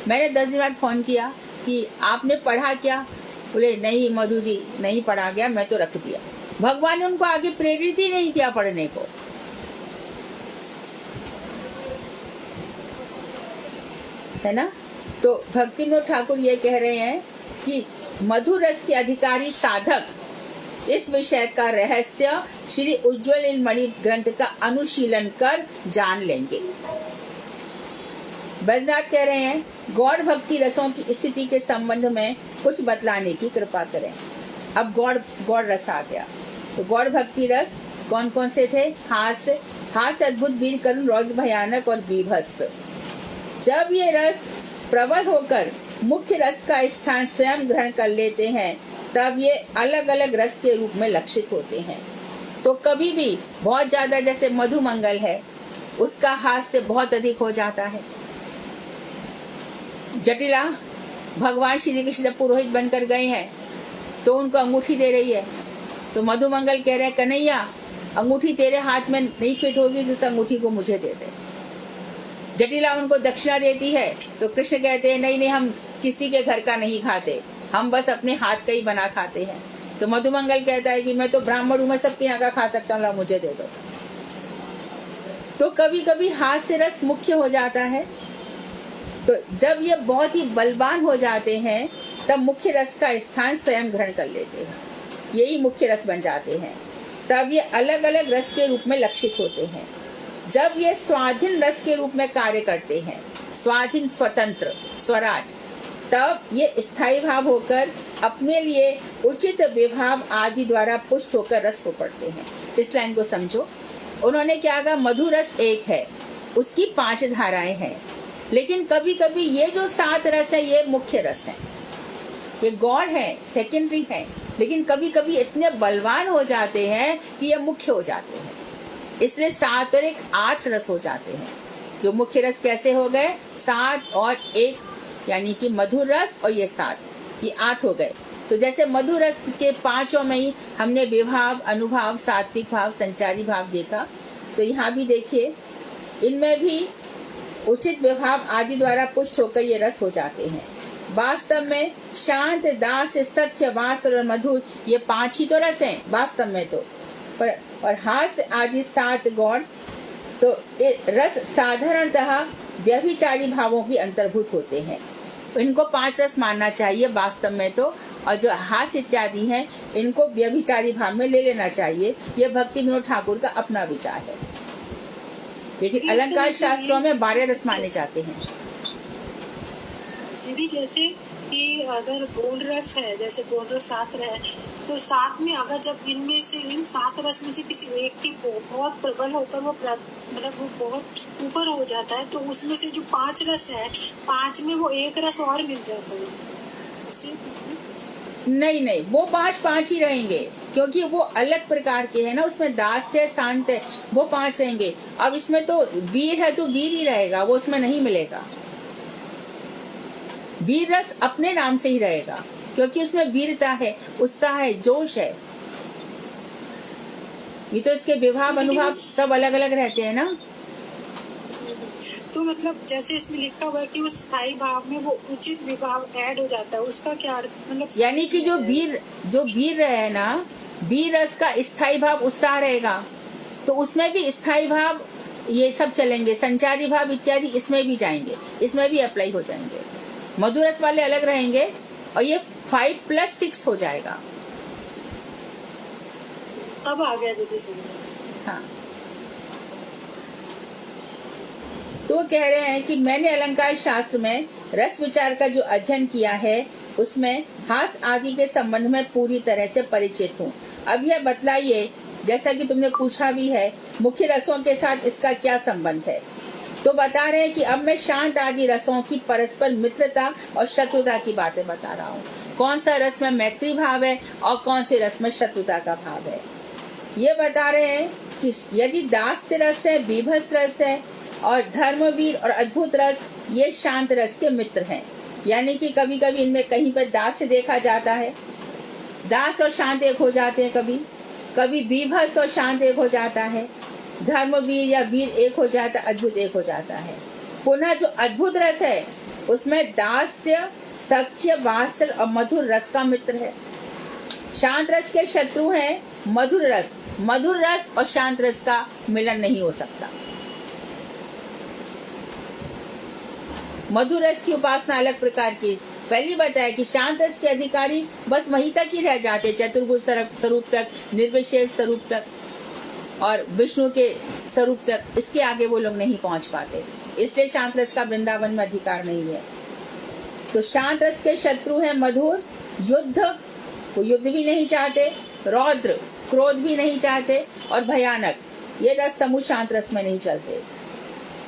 मैंने 10 दिन बाद फोन किया कि आपने पढ़ा क्या? बोले नहीं मधु जी, नहीं पढ़ा गया, मैं तो रख दिया। भगवान ने उनको आगे प्रेरित ही नहीं किया पढ़ने को। है ना? तो भक्ति विनोद ठाकुर ये कह रहे हैं कि मधुर रस के अधिकारी साधक इस विषय का रहस्य श्री उज्जवल नीलमणि ग्रंथ का अनुशीलन कर जान लेंगे। बैजनाथ कह रहे हैं गौड़ भक्ति रसों की स्थिति के संबंध में कुछ बतलाने की कृपा करें। अब गौड़ रस आ गया। तो गौड़ भक्ति रस कौन कौन से थे? हास्य, अद्भुत, वीर, करुण, रौद्र, भयानक और बीभत्स। जब ये रस प्रबल होकर मुख्य रस का स्थान स्वयं ग्रहण कर लेते हैं, तब ये अलग अलग रस के रूप में लक्षित होते हैं। तो कभी भी बहुत ज्यादा, जैसे मधुमंगल है, उसका हास्य बहुत अधिक हो जाता है। जटिला भगवान श्री कृष्ण जब पुरोहित बनकर गए हैं तो उनको अंगूठी दे रही है, तो मधुमंगल कह रहे हैं कन्हैया अंगूठी तेरे हाथ में नहीं फिट होगी, जिस अंगूठी को मुझे दे दे। जटिला उनको दक्षिणा देती है तो कृष्ण कहते हैं नहीं नहीं, हम किसी के घर का नहीं खाते, हम बस अपने हाथ का ही बना खाते हैं। तो मधुमंगल कहता है कि मैं तो ब्राह्मण हूं, मैं सबके यहाँ का खा सकता हूँ, मुझे दे दो। तो कभी कभी हाथ से रस मुख्य हो जाता है, तो जब ये बहुत ही बलवान हो जाते हैं तब मुख्य रस का स्थान स्वयं ग्रहण कर लेते हैं, यही मुख्य रस बन जाते हैं। तब ये अलग अलग रस के रूप में लक्षित होते हैं। जब ये स्वाधीन रस के रूप में कार्य करते हैं, स्वाधीन स्वतंत्र स्वराट, तब ये स्थायी भाव होकर अपने लिए उचित विभाव आदि द्वारा पुष्ट होकर रस हो पड़ते हैं। इस लाइन को समझो। उन्होंने क्या कहा, मधुरस एक है, उसकी 5 धाराएं हैं, लेकिन कभी कभी ये जो 7 रस है ये मुख्य रस है, ये गॉड है, सेकेंडरी है, लेकिन कभी कभी इतने बलवान हो जाते हैं कि ये मुख्य हो जाते हैं। इसलिए 7 और 1 8 रस हो जाते हैं। जो मुख्य रस कैसे हो गए, 7 और 1 यानी कि मधुर रस, और ये 7, ये 8 हो गए। तो जैसे मधुर रस के 5 में ही हमने विभाव, अनुभाव, सात्विक भाव, संचारी भाव देखा, तो यहाँ भी देखिए इनमें भी उचित विभाव आदि द्वारा पुष्ट होकर ये रस हो जाते हैं। वास्तव में शांत, दास, सख्य, वात्सल और मधुर, ये 5 ही तो रस हैं वास्तव में तो, पर और हास्य आदि 7 गौण, तो रस साधारणतः व्यभिचारी भावों की अंतर्भूत होते हैं। इनको 5 रस मानना चाहिए वास्तव में तो, और जो हास्य इत्यादि हैं इनको व्यभिचारी भाव में ले लेना चाहिए। ये भक्ति विनोद ठाकुर का अपना विचार है, लेकिन अलंकार शास्त्रों में 12 रस माने जाते हैं। दीदी जैसे कि अगर गौण रस है, जैसे गौण रस 7 है, तो 7 में अगर जब इनमें से इन 7 रस में से किसी एक की बहुत प्रबल होकर वो मतलब वो बहुत ऊपर हो जाता है, तो उसमें से जो 5 रस है, 5 में वो 1 रस और मिल जाता है। नहीं, वो 5 ही रहेंगे, क्योंकि वो अलग प्रकार के हैं ना, उसमें दास है, शांत है, वो 5 रहेंगे। अब इसमें तो वीर है तो वीर ही रहेगा, वो उसमें नहीं मिलेगा। वीर रस अपने नाम से ही रहेगा, क्योंकि उसमें वीरता है, उत्साह है, जोश है। ये तो इसके विभाव, अनुभाव सब अलग अलग रहते हैं ना। तो मतलब जैसे इसमें लिखा हुआ है कि उस स्थायी भाव में वो उचित विभाव ऐड हो जाता है, उसका क्या मतलब, यानी कि जो वीर है ना, वीर रस का स्थायी भाव उत्साह रहेगा, तो उसमें भी स्थायी भाव ये सब चलेंगे, संचारी भाव इत्यादि इसमें भी जाएंगे, इसमें भी अप्लाई हो जाएंगे। मधुर रस वाले अलग रहेंगे, और ये 5 + 6 हो जाएगा। अब आ गया दीदी समझ। हाँ, तो कह रहे हैं कि मैंने अलंकार शास्त्र में रस विचार का जो अध्ययन किया है, उसमें हास आदि के संबंध में पूरी तरह से परिचित हूँ। अब यह बतलाइए, जैसा कि तुमने पूछा भी है, मुख्य रसों के साथ इसका क्या संबंध है। तो बता रहे हैं कि अब मैं शांत आदि रसों की परस्पर मित्रता और शत्रुता की बातें बता रहा हूँ। कौन सा रस में मैत्री भाव है और कौन से रस में शत्रुता का भाव है। ये बता रहे हैं कि यदि दास्य रस है, बीभत्स रस है और धर्मवीर और अद्भुत रस, ये शांत रस के मित्र हैं। यानी कि कभी कभी इनमें कहीं पर दास्य देखा जाता है, दास और शांत एक हो जाते हैं, कभी कभी बीभत्स और शांत एक हो जाता है, धर्मवीर या वीर एक हो जाता है, अद्भुत एक हो जाता है। पुनः जो अद्भुत रस है उसमें दास्य, सख्य, वात्सल और मधुर रस का मित्र है। शांत रस के शत्रु हैं मधुर रस। मधुर रस और शांत रस का मिलन नहीं हो सकता। मधुर रस की उपासना अलग प्रकार की। पहले बताया कि शांत रस के अधिकारी बस वहीं तक ही रह जाते, चतुर्भुज स्वरूप तक, निर्विशेष स्वरूप तक और विष्णु के स्वरूप तक, इसके आगे वो लोग नहीं पहुंच पाते। इसलिए शांत रस का वृंदावन में अधिकार नहीं है। तो शांत रस के शत्रु हैं मधुर, युद्ध, वो युद्ध भी नहीं चाहते, रौद्र, क्रोध भी नहीं चाहते, और भयानक, ये रस समूह शांत रस में नहीं चलते।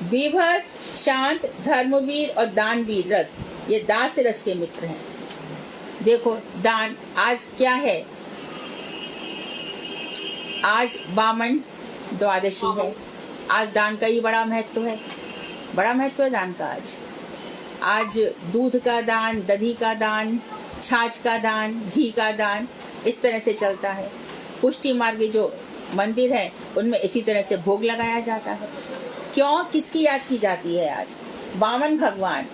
बीभत्स, शांत, धर्मवीर और दानवीर रस, ये दास रस के मित्र हैं। देखो दान, आज क्या है, आज वामन द्वादशी है। आज दान का ही बड़ा महत्व है, बड़ा महत्व है दान का आज। आज दूध का दान, दही का दान, छाछ का दान, घी का दान इस तरह से चलता है। पुष्टि मार्ग के जो मंदिर है उनमें इसी तरह से भोग लगाया जाता है। क्यों, किसकी याद की जाती है आज? वामन भगवान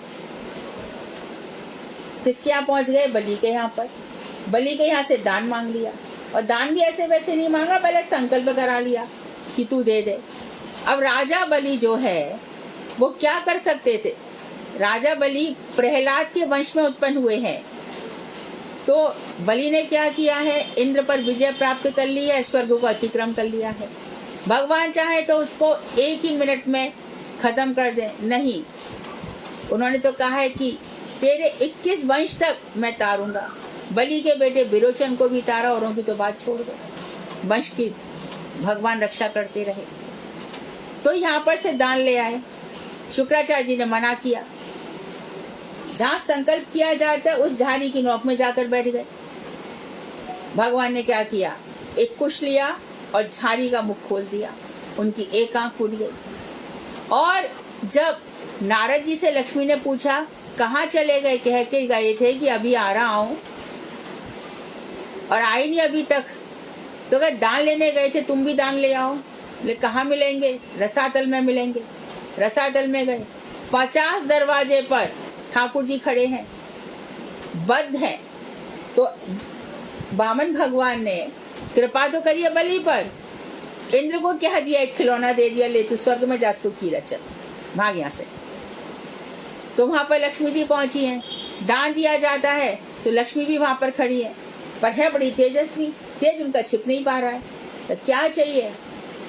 किसके यहाँ पहुंच गए? बलि के यहाँ पर। बलि के यहाँ से दान मांग लिया, और दान भी ऐसे वैसे नहीं मांगा, पहले संकल्प करा लिया कि तू दे दे। अब राजा बलि जो है वो क्या कर सकते थे? राजा बलि प्रहलाद के वंश में उत्पन्न हुए हैं, तो बलि ने क्या किया है? इंद्र पर विजय प्राप्त कर ली है, स्वर्ग को अतिक्रम कर लिया है। भगवान चाहे तो उसको एक ही मिनट में खत्म कर दे, नहीं, उन्होंने तो कहा है कि तेरे 21 वंश तक मैं तारूंगा। बलि के बेटे विरोचन को भी तारा, औरों की तो बात छोड़ दो, वंश की भगवान रक्षा करते रहे। तो यहाँ पर से दान ले आए। शुक्राचार्य जी ने मना किया। जहाँ संकल्प किया जाता है उस झाड़ी की नोक में जाकर बैठ गए। भगवान ने क्या किया? एक कुश लिया और झाड़ी का मुख खोल दिया, उनकी एक आंख फूट गई। और जब नारद जी से लक्ष्मी ने पूछा कहाँ चले गए, कह के गए थे कि अभी आ रहा हूं, और आए नहीं अभी तक। तो अगर दान लेने गए थे, तुम भी दान ले आओ। ले कहाँ मिलेंगे? रसातल में मिलेंगे। रसातल में गए, 50 दरवाजे पर ठाकुर जी खड़े हैं, बद्ध हैं। तो वामन भगवान ने कृपा तो करिए बलि पर। इंद्र को क्या दिया? एक खिलौना दे दिया, ले तू स्वर्ग में जा, सुखी रह, चल भाग यहाँ से। तो वहां पर लक्ष्मी जी पहुंची हैं। दान दिया जाता है तो लक्ष्मी भी वहां पर खड़ी है, पर है बड़ी तेजस्वी, तेज उनका छिप नहीं पा रहा है। तो क्या चाहिए?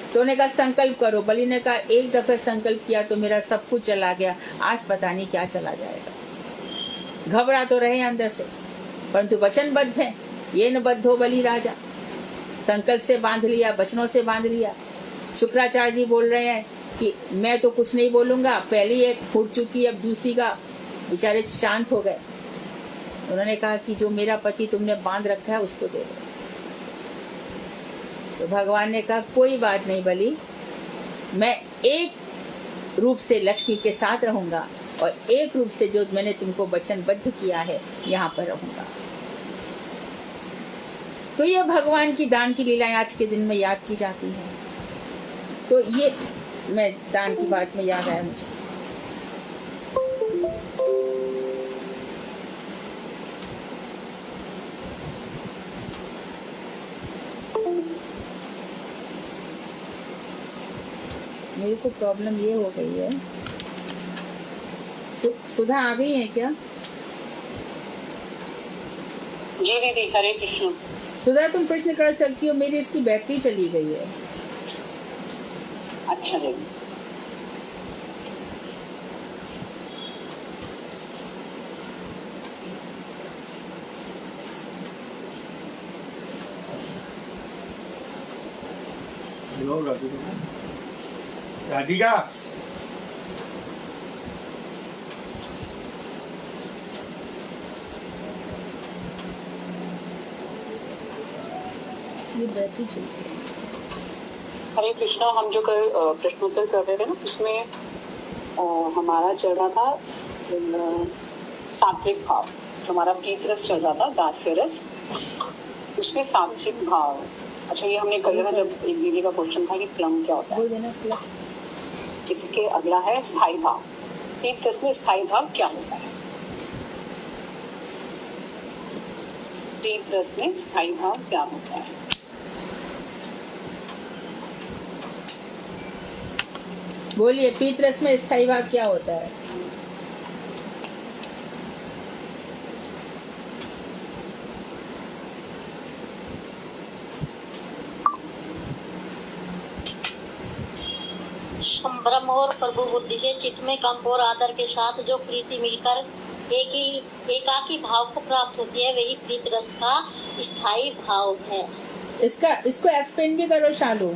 तो उन्होंने कहा संकल्प करो। बलि ने कहा एक दफे संकल्प किया तो मेरा सब कुछ चला गया, आज पता नहीं क्या चला जाएगा। घबरा तो रहे अंदर से, परंतु वचनबद्ध है। ये न बद्धो बलि राजा, संकल्प से बांध लिया, वचनों से बांध लिया। शुक्राचार्य जी बोल रहे हैं कि मैं तो कुछ नहीं बोलूंगा, पहली एक फूट चुकी, अब दूसरी का। बेचारे शांत हो गए। उन्होंने कहा कि जो मेरा पति तुमने बांध रखा है उसको दे दो। तो भगवान ने कहा कोई बात नहीं बलि, मैं एक रूप से लक्ष्मी के साथ रहूंगा और एक रूप से जो मैंने तुमको वचनबद्ध किया है यहाँ पर रहूंगा। तो ये भगवान की दान की लीलाएं आज के दिन में याद की जाती हैं। तो ये मैं दान की बात में याद आया मुझे। मेरे को प्रॉब्लम ये हो गई है। सुधा आ गई है क्या? जी दीदी, हरे कृष्ण। सुधा तुम प्रश्न कर सकती हो, मेरी इसकी बैटरी चली गई है। अच्छा दीदी। राधिका, ये बैटरी चली गई। हरे कृष्णा, हम जो प्रश्नोत्तर कर रहे थे ना, उसमें हमारा चल रहा था सात्विक भाव। जो हमारा प्रीत रस चल रहा था, दास्य रस, उसमें सात्विक भाव। अच्छा, ये हमने कर लिया था जब एक दीदी का क्वेश्चन था कि प्लम क्या होता है। इसके अगला है स्थायी भाव। प्रीत रस में स्थायी भाव क्या होता है? प्रीत रस में स्थायी भाव क्या होता है? बोलिए, प्रीत रस में स्थायी भाव क्या होता है? संभ्रम और प्रभु बुद्धि से चित्त में कंप और आदर के साथ जो प्रीति मिलकर एकाकी भाव को प्राप्त होती है, वही प्रीत रस का स्थायी भाव है। इसको एक्सप्लेन भी करो शालू।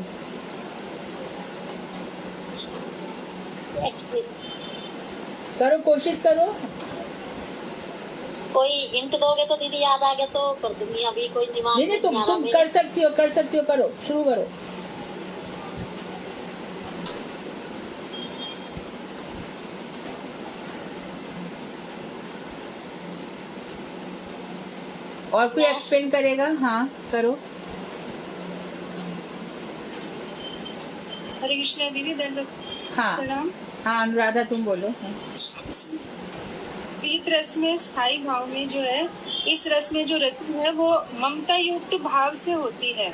करो, कोशिश करो। कोई हिंट दोगे तो दीदी याद आ गया तो कर दूंगी, अभी कोई दिमाग नहीं, तुम कर सकती हो, करो, शुरू करो। और कोई एक्सप्लेन करेगा? हाँ करो। हरे कृष्णा दीदी, दंड हाँ प्रणाम। हाँ अनुराधा तुम बोलो। हाँ। प्रीत रस में स्थायी भाव में जो है, इस रस में जो रति है वो ममता युक्त भाव से होती है,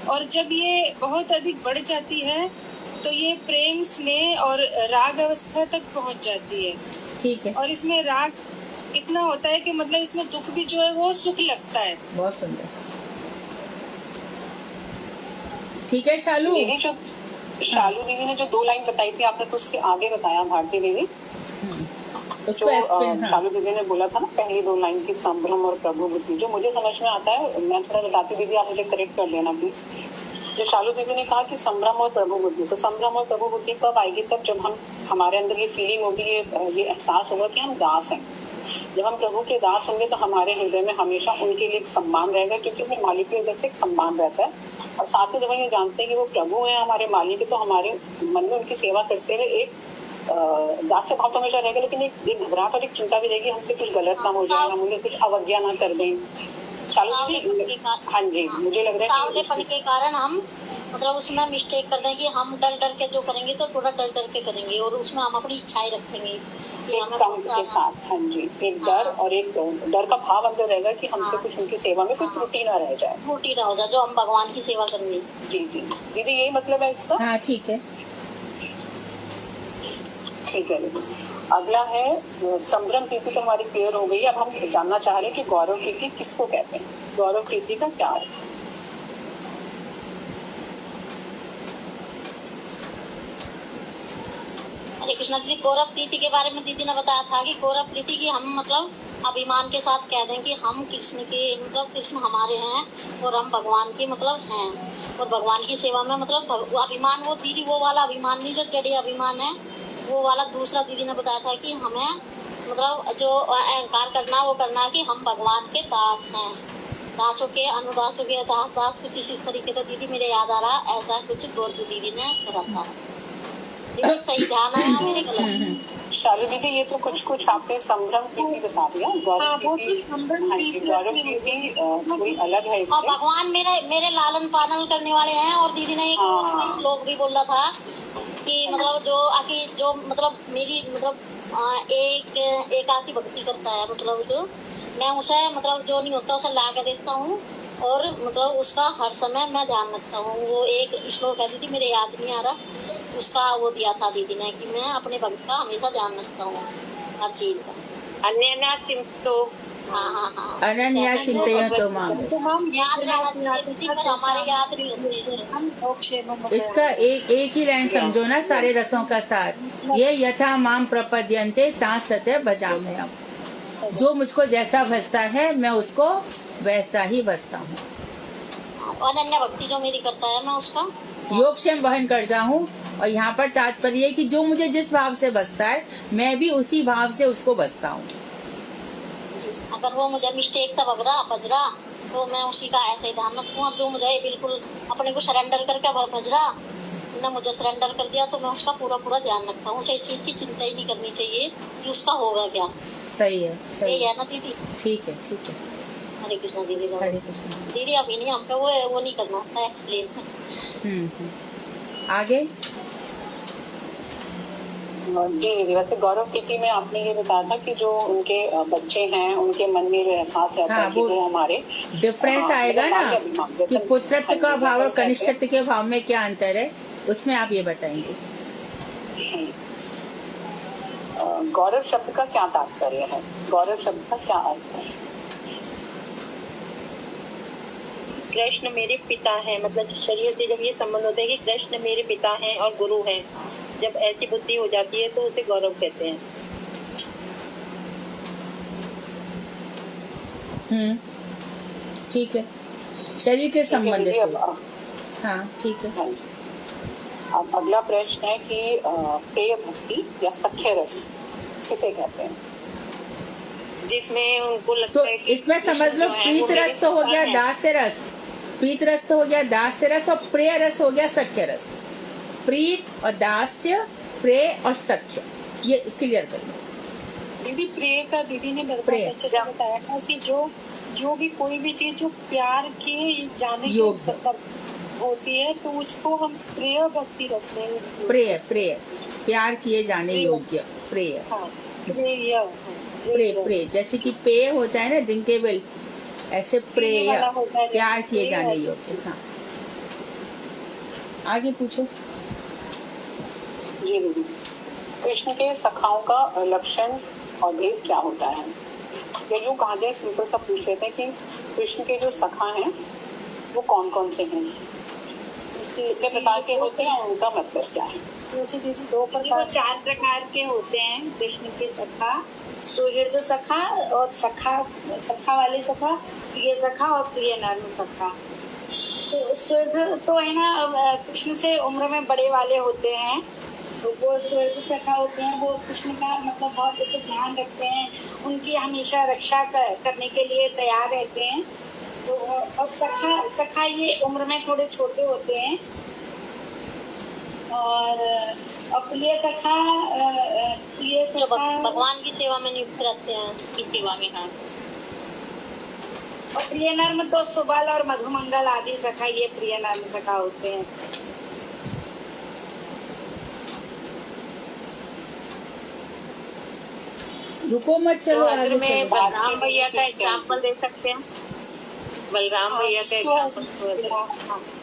और जब ये बहुत अधिक बढ़ जाती है तो ये प्रेम स्नेह और राग अवस्था तक पहुंच जाती है। ठीक है, और इसमें राग इतना होता है कि मतलब इसमें दुख भी जो है वो सुख लगता है। बहुत सुंदर। ठीक है शालू। दीदी जो शालू दीदी ने जो 2 लाइन बताई थी, आपने तो उसके आगे बताया भारती दीदी। उसको जो एक्सप्लेन। हाँ शालू दीदी ने बोला था ना पहली 2 लाइन की, संभ्रम और प्रभु बुद्धि, जो मुझे समझ में आता है, मैं थोड़ा बताती दीदी, आप मुझे करेक्ट कर देना प्लीज। जो शालू दीदी ने कहा कि संभ्रम और प्रभु बुद्धि, तो संभ्रम और प्रभु बुद्धि कब आएगी? तब जब हमारे अंदर ये फीलिंग होगी, ये एहसास होगा कि हम दास हैं। जब हम प्रभु के दास होंगे तो हमारे हृदय में हमेशा उनके लिए एक सम्मान रहेगा, क्योंकि हमें मालिक के जैसे एक सम्मान रहता है। और साथ में जब हम ये जानते हैं कि वो प्रभु हैं हमारे मालिक, तो हमारे मन में उनकी सेवा करते हुए एक दास्य भाव तो हमेशा रहेगा, लेकिन एक घबराहट और एक चिंता भी रहेगी, हमसे कुछ गलत ना हो जाए, हम उन्हें कुछ अवज्ञा ना कर दें। शालू दीदी, हाँ जी, मुझे लग रहा है तावलेपन के कारण हम मतलब उसमें मिस्टेक कर दें कि हम डर डर के जो करेंगे तो थोड़ा डर डर के करेंगे, और उसमें हम अपनी इच्छाएं रखेंगे कि हमें कम के साथ, हाँ जी, एक डर और एक डर का भाव अंदर रहेगा कि हमसे कुछ उनकी सेवा में कोई त्रुटि ना रह जाए, त्रुटि ना हो जाए, जो हम भगवान की सेवा करेंगे। जी जी दीदी, यही मतलब है इसका। हाँ ठीक है। ठीक है दीदी। अगला है संभ्रम प्रीति, तो हमारी क्लियर हो गई। अब हम जानना चाह रहे हैं कि गौरव प्रीति किसको कहते हैं, गौरव प्रीति का क्या है? हरे कृष्णा दीदी, गौरव प्रीति के बारे में दीदी ने बताया था कि गौरव प्रीति की हम मतलब अभिमान के साथ कह दें कि हम कृष्ण के मतलब कृष्ण हमारे हैं और हम भगवान के मतलब हैं, और भगवान की सेवा में मतलब अभिमान, वो दीदी वो वाला अभिमान नहीं जो जड़े अभिमान है, वो वाला दूसरा दीदी ने बताया था कि हमें मतलब जो अहंकार करना वो करना कि हम भगवान के दास हैं, दासों के अनुदासों के दास दास, कुछ इसी तरीके से दीदी मेरे याद आ रहा, ऐसा कुछ गौर दीदी ने करा था। सही ध्यान आया मेरे गलत? शालू दीदी, ये तो कुछ आपने संभ्रम प्रीति बता दिया, गौरव प्रीति कोई अलग है इससे। और भगवान मेरे लालन पालन करने वाले हैं। और दीदी ने एक श्लोक भी बोला था कि मतलब जो मतलब मेरी मतलब एकाकी भक्ति करता है, मतलब जो मैं उसे मतलब जो नहीं होता उसे ला के देता हूँ, और मतलब उसका हर समय मैं ध्यान रखता हूँ। वो एक श्लोक है दीदी, मेरे याद नहीं आ रहा, उसका वो दिया था दीदी ने कि मैं अपने भक्त का हमेशा ध्यान रखता हूँ हर चीज का। अन्य चिंतो, हाँ अनन्या चिंतयतो माम। याद रहना चाहिए, पर हमारे याद नहीं होती। इसका एक ही लाइन समझो ना, सारे रसों का सार ये, यथा माम प्रपद्यन्ते तांस तथे भजाम्यहम्। जो मुझको जैसा भजता है मैं उसको वैसा ही भजता हूँ। अनन्या भक्ति जो मेरी करता है मैं उसका योगक्षेम वहन करता हूँ। और यहाँ पर तात्पर्य है कि जो मुझे जिस भाव से बसता है मैं भी उसी भाव से उसको बसता हूँ। अगर वो मुझे मिस्टेक से बज रहा तो मैं उसी का ऐसे ही ध्यान रखूँ। जो मुझे बिल्कुल अपने को सरेंडर करके भज रहा, ने मुझे सरेंडर कर दिया, तो मैं उसका पूरा ध्यान रखता हूँ। उसे इस चीज की चिंता ही नहीं करनी चाहिए कि उसका होगा क्या। सही है, सही है ना दीदी? ठीक है, ठीक है। हरे कृष्णा दीदी। हरे कृष्णा दीदी अभी नहीं, हमको वो नहीं करना था एक्सप्लेन। आगे जी दीदी, वैसे गौरव प्रीति में आपने ये बताया था कि जो उनके बच्चे हैं उनके मन में जो एहसास रहता है कि वो हमारे डिफरेंस आएगा ना कि पुत्रत्व का भाव और कनिष्ठत्व के भाव में क्या अंतर है, उसमें आप ये बताएंगे। गौरव शब्द का क्या तात्पर्य है, गौरव शब्द का क्या अर्थ है? कृष्ण मेरे पिता हैं, मतलब शरीर से जब ये संबंध होता है कि कृष्ण मेरे पिता हैं और गुरु हैं, जब ऐसी बुद्धि हो जाती है तो उसे गौरव कहते हैं। ठीक है, शरीर के संबंध से। हाँ ठीक है। अब अगला प्रश्न है कि प्रिय भक्ति या सख्य रस किसे कहते हैं? जिसमें उनको लगता तो है कि इसमें समझ लो प्रीत रस तो हो गया दास्य रस, प्रीत रस तो हो गया दास्य रस, और प्रिय रस हो गया सख्य रस। प्रीत और दास्य, प्रिय और सख्य, ये क्लियर कर लो। दीदी प्रिय का दीदी ने बहुत अच्छे से बताया था कि जो जो भी कोई भी चीज जो प्यार किए जाने की योग्य। मतलब होती है तो उसको हम प्रेय भक्ति रस में प्रेय प्रेय प्यार किए जाने प्रेय। योग्य प्रेय हाँ प्रेय प्रेय प्रेय जैसे कि पेय होता है ना ड्रिंकेबल, ऐसे प्रेय वाला होता है, प्यार जैसे किए प्रेय जाने ऐसे। योग्य। हाँ आगे पूछो। जी दीदी, कृष्ण के सखाओं का लक्षण और भेद क्या होता है? ये यूँ कहा जाए सिंपल सा पूछ लेते हैं कि कृष्ण के जो सखा हैं वो कौन कौन से हैं, कितने प्रकार के होते हैं और उनका मतलब क्या है? जैसे दीदी दो वो प्रकार 4 प्रकार के होते हैं कृष्ण के सखा, सुहृद सखा और सखा वाले सखा, प्रिय सखा और प्रिय नर्म सखा। तो सुहृद तो है ना कृष्ण से उम्र में बड़े वाले होते हैं, तो वो सुहृद सखा होते हैं, वो कृष्ण का मतलब बहुत ऐसे ध्यान रखते हैं, उनकी हमेशा रक्षा करने के लिए तैयार रहते हैं। तो और सखा ये उम्र में थोड़े छोटे होते हैं। और प्रिय सखा जो भगवान की सेवा में नियुक्त रहते हैं, की सेवा में। हाँ, और प्रिय नर्म तो सुबल और मधुमंगल आदि सखा, ये प्रिय नर्म सखा होते हैं। रुको मत चलो आगे सुहद्र में चलो। बलराम भैया का एग्जाम्पल दे सकते हैं। बलराम भैया का एग्जाम्पल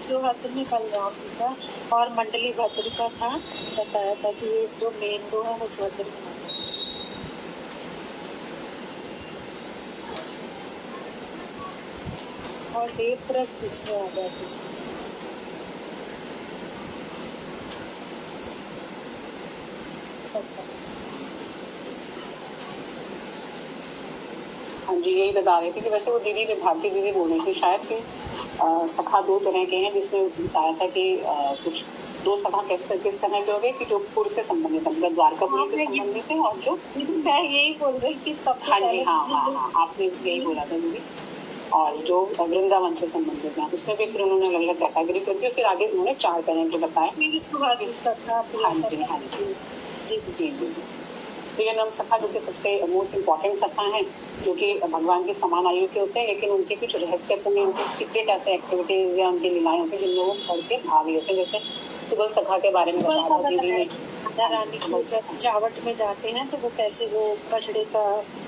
जो हाथ में बलराम जी का और मंडली भद्र का था, बताया था कि ये जो मेन दो है वो सुहद्र में है। और देव प्रस पूछने आ जाते हैं। सबका हाँ जी, यही बता रही थी कि वैसे वो दीदी ने भारती दीदी बोल रही थी शायद कि सखा दो तरह के हैं, जिसमें बताया था कि कुछ दो सखा किस तरह के हो गए कि जो पुर से संबंधित है, मतलब द्वारकापुरी से संबंधित है, और जो मैं यही बोल रही थी सबसे हाँ जी पहले हाँ आपने यही बोला था दीदी, और जो वृंदावन से संबंधित है उसमें भी फिर उन्होंने अलग अलग कैटेगरी कर दी, फिर आगे उन्होंने 4 तरह के बताए। सखा हाँ जी हाँ जी जी जी जी। तो ये नम सखा जो कि सबसे मोस्ट इम्पोर्टेंट सखा हैं, जो कि भगवान के समान आयु के होते हैं, लेकिन उनके कुछ रहस्यपूर्ण उनके सीक्रेट ऐसे एक्टिविटीज या उनकी लीलाएं होती हैं जिनमें वो करके भाग लेते हैं। जैसे सुबल सखा के बारे में बताया था दीदी ने, राधा रानी को जब जावट में जाते हैं तो वो कैसे वो बछड़े का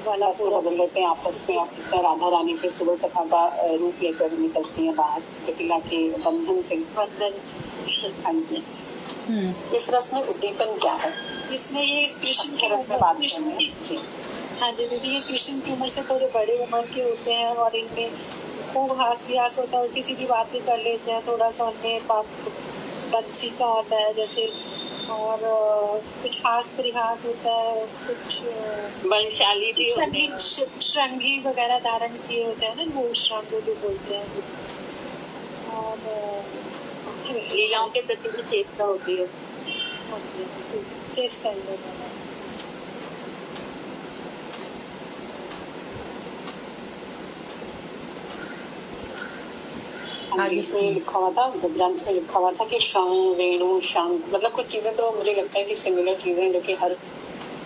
वाला पूरा बदल लेते हैं आपस में, और इस तरह राधा रानी फिर सुबल सखा का रूप लेकर निकलती है बाहर जटिला के बंधन से। हाँ जी, इस रस में उद्दीपन क्या है? इसमें ये कृष्ण के रस में बात करनी है। हाँ जी दीदी, ये कृष्ण की उम्र से थोड़े बड़े उम्र के होते हैं और इनमें खूब हास व्यास होता है, किसी की बात भी कर लेते हैं, थोड़ा सा उनमें बंसी का होता है जैसे, और कुछ हास परिहास होता है, कुछ बलशाली भी होते हैं, श्रृंगी वगैरह धारण किए होते हैं ना, वो श्रृंग जो बोलते हैं। और लीलाओं के प्रति भी चेष्टा होती है। चेष्टा इसमें लिखा हुआ था, ग्रंथ में लिखा हुआ था कि शंख वेणु शंख, मतलब कुछ चीजें तो मुझे लगता है कि सिमिलर चीजें जो कि हर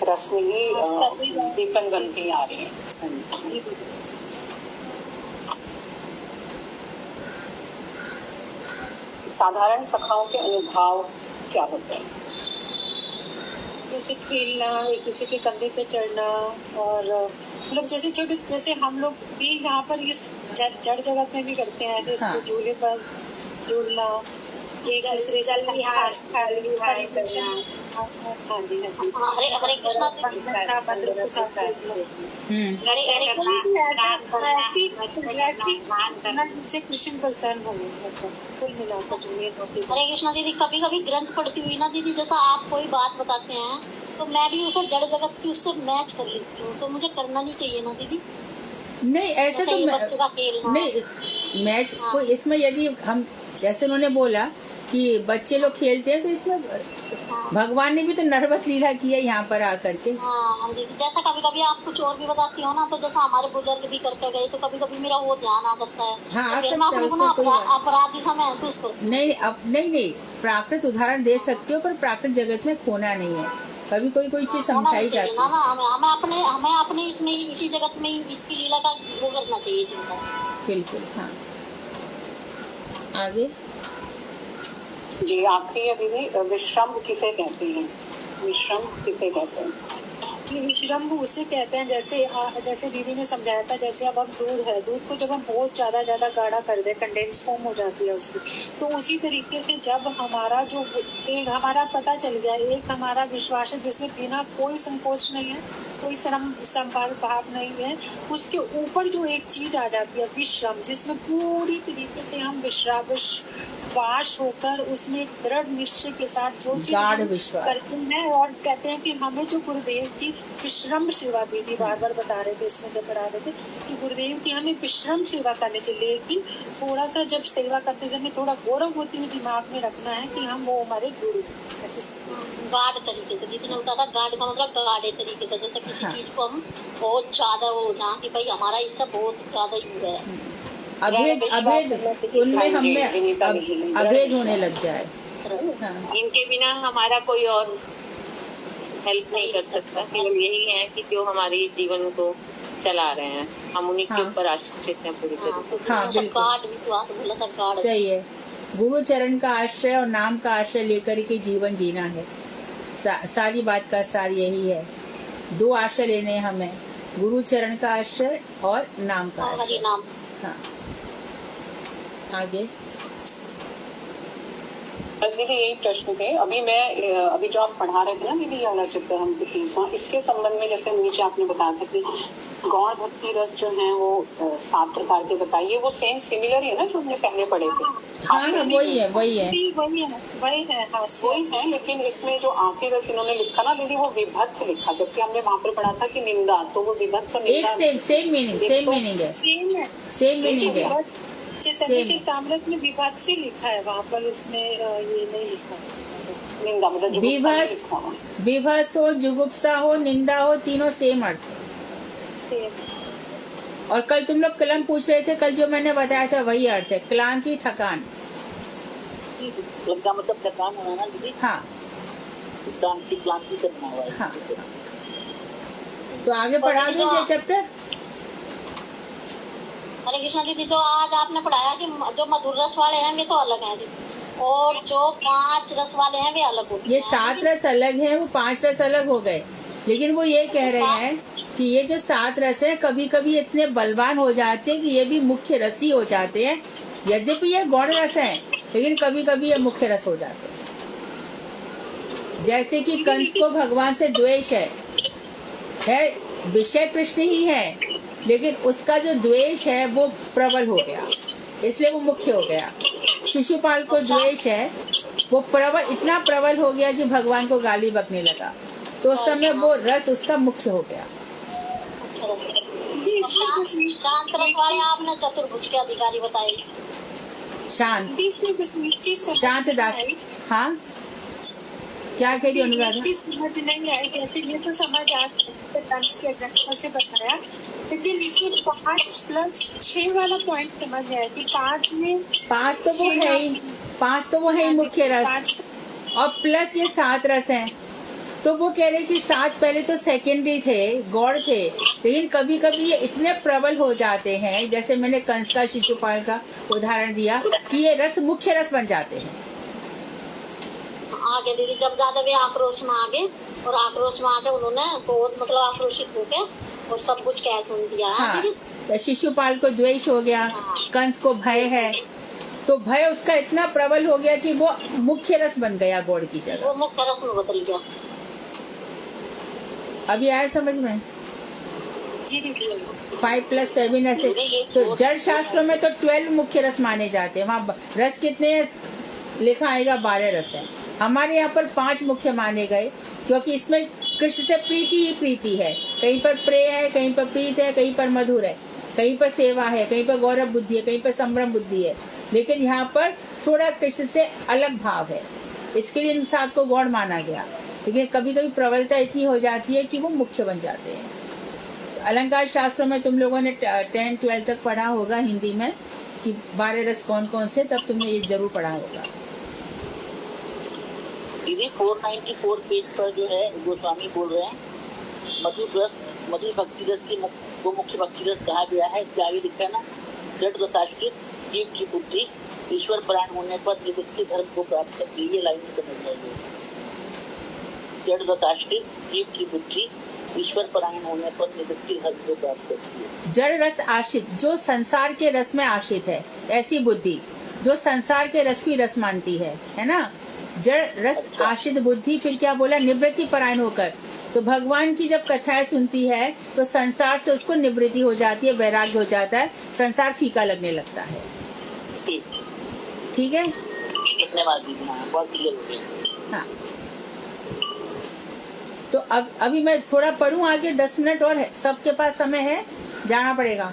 रस में ही दीपन बनती आ रही है। साधारण सखाओं के अनुभव क्या होते हैं? जैसे खेलना, एक दूसरे के कंधे पे चढ़ना, और मतलब जैसे छोटे जैसे हम लोग भी यहाँ पर इस जड़ जगत में भी करते हैं, जैसे हाँ। झूले पर झूलना, एक दूसरे से जल विहार करना। हाँ जी हरे हरे कृष्णा जिससे कृष्ण प्रसन्न हो, मतलब कुल मिलाकर जो ये हरे कृष्णा दीदी, कभी कभी ग्रंथ पढ़ती हुई ना दीदी, जैसा आप कोई बात बताते हैं तो मैं भी उसे जड़ जगत की उससे मैच कर लेती हूँ, तो मुझे करना नहीं चाहिए ना दीदी? नहीं ऐसे तो बच्चों का खेलना नहीं मैच को इसमें, यदि हम जैसे उन्होंने बोला कि बच्चे लोग खेलते हैं, तो इसमें भगवान ने भी तो नरवत लीला किया यहाँ पर आकर के। हाँ दीदी, जैसा कभी कभी आप कुछ और भी बताती हो ना, तो जैसा हमारे बुजुर्ग भी करके गए, तो कभी कभी मेरा वो ध्यान आ जाता है। हाँ, तो फिर मैं अपने को ना अपराधी सा महसूस करती हूँ। नहीं अब नहीं प्राकृत उदाहरण दे सकती हो, पर प्राकृत जगत में खोना नहीं है। कभी कोई कोई चीज होना समझाई भी चाहिए जाती ना है। ना, हमें अपने इसमें इसी जगत में ही इसकी लीला का वो करना चाहिए चिंता। बिल्कुल, हाँ। आगे जी आखिरी है दीदी, विश्राम किसे कहते हैं? विश्राम किसे कहते हैं? ये विश्रम्भ उसे कहते हैं, जैसे दीदी ने समझाया था, जैसे अब दूध है, दूध को जब हम बहुत ज्यादा गाढ़ा कर दे, कंडेंस फॉर्म हो जाती है उसकी, तो उसी तरीके से जब हमारा जो एक हमारा पता चल गया, एक हमारा विश्वास है जिसमें बिना कोई संकोच नहीं है, कोई श्रम संपाद भाव नहीं है, उसके ऊपर जो एक चीज आ जाती है विश्रम, जिसमें पूरी तरीके से हम विश्वास होकर उसमें एक दृढ़ निश्चय के साथ जो चीज गाढ़ हम विश्वास। करते हैं, और कहते हैं कि हमें जो गुरुदेव की विश्रम सेवा दीदी बार बता रहे थे, इसमें जब पढ़ा रहे थे कि गुरुदेव की हमें विश्रम सेवा करनी चाहिए, लेकिन थोड़ा सा जब सेवा करते समय थोड़ा गौरव होती हुई दिमाग में रखना है कि हम वो हमारे गुरु ऐसे गाढ़ तरीके से, जितने होता था गाढ़ का मतलब गाढ़े तरीके से, जैसे किसी हाँ। चीज को हम बहुत ज्यादा वो ना कि भाई हमारा इससे बहुत ज्यादा ही हुआ है, अभेद उनमें हमें अभेद होने लग जाए। हाँ। इनके बिना हमारा कोई और हेल्प नहीं कर सकता, केवल यही है कि जो हमारे जीवन को चला रहे हैं, हम उन्हीं के हाँ। ऊपर आश्रित हैं पूरी तरीके से। हाँ, बिल्कुल। गाढ़ विश्वास बोला था, गाढ़। सही है, गुरु चरण का आश्रय और नाम का आश्रय लेकर के जीवन जीना है। सारी बात का सार यही है, दो आश्रय लेने हैं हमें, गुरु चरण का आश्रय और नाम का हरि आश्रय। नाम। हाँ। आगे बस दीदी यही प्रश्न थे। अभी जो आप पढ़ा रहे थे ना दीदी, ये वाला चित्र हम इसके संबंध में, जैसे नीचे आपने बताया था कि गौण भक्ति रस जो है वो 7 प्रकार के बताइए, वो सेम सिमिलर ही है ना जो हमने पहले पढ़े थे? हाँ, वही है वही है वही है, लेकिन इसमें जो आखिरी रस इन्होंने लिखा ना दीदी, वो विभत्स लिखा, जबकि हमने वहाँ पर पढ़ा था कि निंदा, तो वो विभत्स और एक निंदा सेम मीनिंग है, सेम मीनिंग है। चेतनामृत में विभाग से लिखा है, वहाँ पर उसमें ये नहीं लिखा निंदा, मतलब जुगुप्सा नहीं लिखा हुआ। विभस हो, जुगुप्सा हो, निंदा हो, तीनों सेम अर्थ है। सेम। और कल तुम लोग कलम पूछ रहे थे, कल जो मैंने बताया था वही अर्थ है, क्लांति, थकान। जी लगा मतलब थकान होना ना दीदी, हाँ क्लांति करना हुआ है। हाँ। तो आगे पढ़ा दीजिए चैप्टर। हरे कृष्णा दीदी, तो आज आपने पढ़ाया कि जो मधुर रस वाले हैं वे तो अलग हैं दीदी, और जो 5 रस वाले हैं वे अलग होते हैं। ये 7 रस अलग हैं, वो 5 रस अलग हो गए, लेकिन वो ये कह रहे हैं कि ये जो 7 रस है कभी कभी इतने बलवान हो जाते हैं कि ये भी मुख्य रस ही हो जाते हैं। यद्यपि ये गौण रस है, लेकिन कभी कभी ये मुख्य रस हो जाते हैं। जैसे कि कंस को भगवान से द्वेष है विषय कृष्ण ही है, लेकिन उसका जो द्वेष है वो प्रबल हो गया, इसलिए वो मुख्य हो गया। शिशुपाल को द्वेष है, वो इतना प्रबल हो गया कि भगवान को गाली बकने लगा, तो उस समय वो रस उसका मुख्य हो गया। शांत रस वाले आपने चतुर्भुज के अधिकारी बताए। शांत दास। हाँ, क्या कह रही अनुराधा? समझ नहीं आई, जैसे ये तो समझ आ के एग्जाम्पल से बताया, लेकिन इसमें 5+6 वाला पॉइंट समझ आया कि 5 में 5 तो वो है ही मुख्य रस, और प्लस ये 7 रस हैं, तो वो कह रहे कि 7 पहले तो सेकेंडरी थे, गौड़ थे, लेकिन कभी कभी ये इतने प्रबल हो जाते हैं, जैसे मैंने कंस का, शिशुपाल का उदाहरण दिया, कि ये रस मुख्य रस बन जाते हैं। आगे दीदी जब ज्यादा वे आक्रोश में आगे, और आक्रोश में आके उन्होंने बहुत मतलब आक्रोशित होके और सब कुछ कह सुन दिया। हाँ, तो शिशुपाल को द्वेष हो गया, कंस को भय है, तो भय उसका इतना प्रबल हो गया कि वो मुख्य रस बन गया गौड़ की जगह, वो मुख्य रस में बदल गया। अभी आया समझ में? जी दीदी 5+7 ऐसे। तो जड़ शास्त्रों में तो 12 मुख्य रस माने जाते हैं, वहाँ रस कितने लिखा आएगा? 12 रस है। हमारे यहाँ पर 5 मुख्य माने गए, क्योंकि इसमें कृष्ण से प्रीति ही प्रीति है, कहीं पर प्रेय है, कहीं पर प्रीत है, कहीं पर मधुर है, कहीं पर सेवा है, कहीं पर गौरव बुद्धि है, कहीं पर संभ्रम बुद्धि है, लेकिन यहाँ पर थोड़ा कृष्ण से अलग भाव है, इसके लिए इन 7 को गौण माना गया। लेकिन कभी कभी प्रबलता इतनी हो जाती है कि वो मुख्य बन जाते हैं। तो अलंकार शास्त्रों में तुम लोगों ने 10-12 तक पढ़ा होगा हिंदी में कि 12 रस कौन कौन से, तब तुमने ये जरूर पढ़ा होगा। दीदी 494 पेज पर जो है गोस्वामी बोल रहे हैं मधुर भक्ति रस को मुख्य भक्ति रस कहा गया है। इसके आगे लिखा है ना, जड़ दशाश्रित जीव की बुद्धि ईश्वर परायण होने पर निवृत्ति धर्म को प्राप्त करती है। ये लाइन में समझ रही है, जड़ दशाश्रित जीव की बुद्धि ईश्वर परायण होने पर निवृत्ति धर्म को प्राप्त करती है। जड़ रस आश्रित, जो संसार के रस में आश्रित है, ऐसी बुद्धि जो संसार के रस की रस मानती है ना। जड़ रस आश्रित बुद्धि, फिर क्या बोला, निवृत्ति परायण होकर। तो भगवान की जब कथाएं सुनती है तो संसार से उसको निवृत्ति हो जाती है, वैराग्य हो जाता है, संसार फीका लगने लगता है। ठीक है, बहुत क्लियर हो गया। हाँ, तो अब अभी मैं थोड़ा पढ़ूं आगे, 10 मिनट और है, सबके पास समय है, जाना पड़ेगा।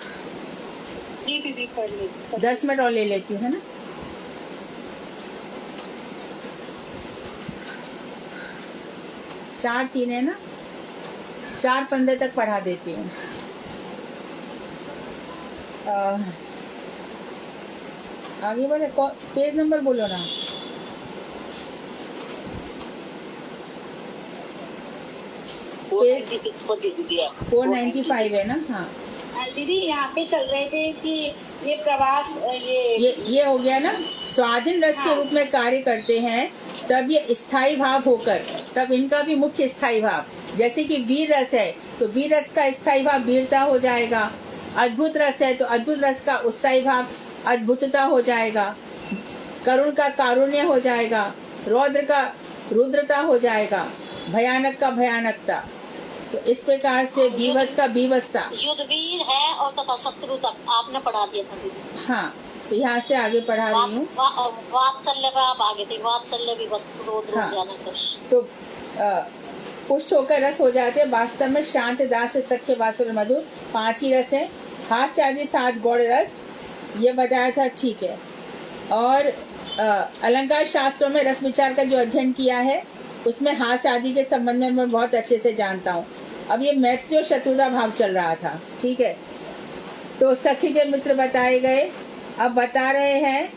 जी दीदी पढ़ ले, 10 मिनट और ले लेती हूँ, है ना। 4-3 है ना, 4-15 तक पढ़ा देती हूँ। आगे बढ़े, पेज नंबर बोलो ना। पेज 495 है ना। हाँ दीदी, यहाँ पे चल रहे थे कि ये प्रवास ये हो गया ना, स्वाधीन रस के रूप में कार्य करते हैं, तब ये स्थायी भाव होकर, तब इनका भी मुख्य स्थायी भाव, जैसे कि वीर रस है तो वीर रस का स्थायी भाव वीरता हो जाएगा, अद्भुत रस है तो अद्भुत रस का उत्साही भाव अद्भुतता हो जाएगा, करुण का कारुण्य हो जाएगा, रौद्र का रुद्रता हो जाएगा, भयानक का भयानकता। तो इस प्रकार से बीभत्स का बीभत्सता। युद्धवीर है और तथा शत्रु तक आपने पढ़ा दिया था दीदी। हाँ, तो यहाँ से आगे पढ़ा रही हूँ। वात्सल्य पे आप आगे थे, वात्सल्य भी हाँ, तो पुष्ट होकर रस हो जाते हैं। वास्तव में शांत, दास, सख्य, वात्सल्य, मधुर 5 ही रस है। हास्य आदि 7 गौड़ रस, ये बताया था, ठीक है। और अलंकार शास्त्रों में रस विचार का जो अध्ययन किया है उसमें हास्य आदि के संबंध में मैं बहुत अच्छे से जानता हूँ। अब ये मैत्री और शत्रुता भाव चल रहा था, ठीक है। तो सखी के मित्र बताए गए। अब बता रहे हैं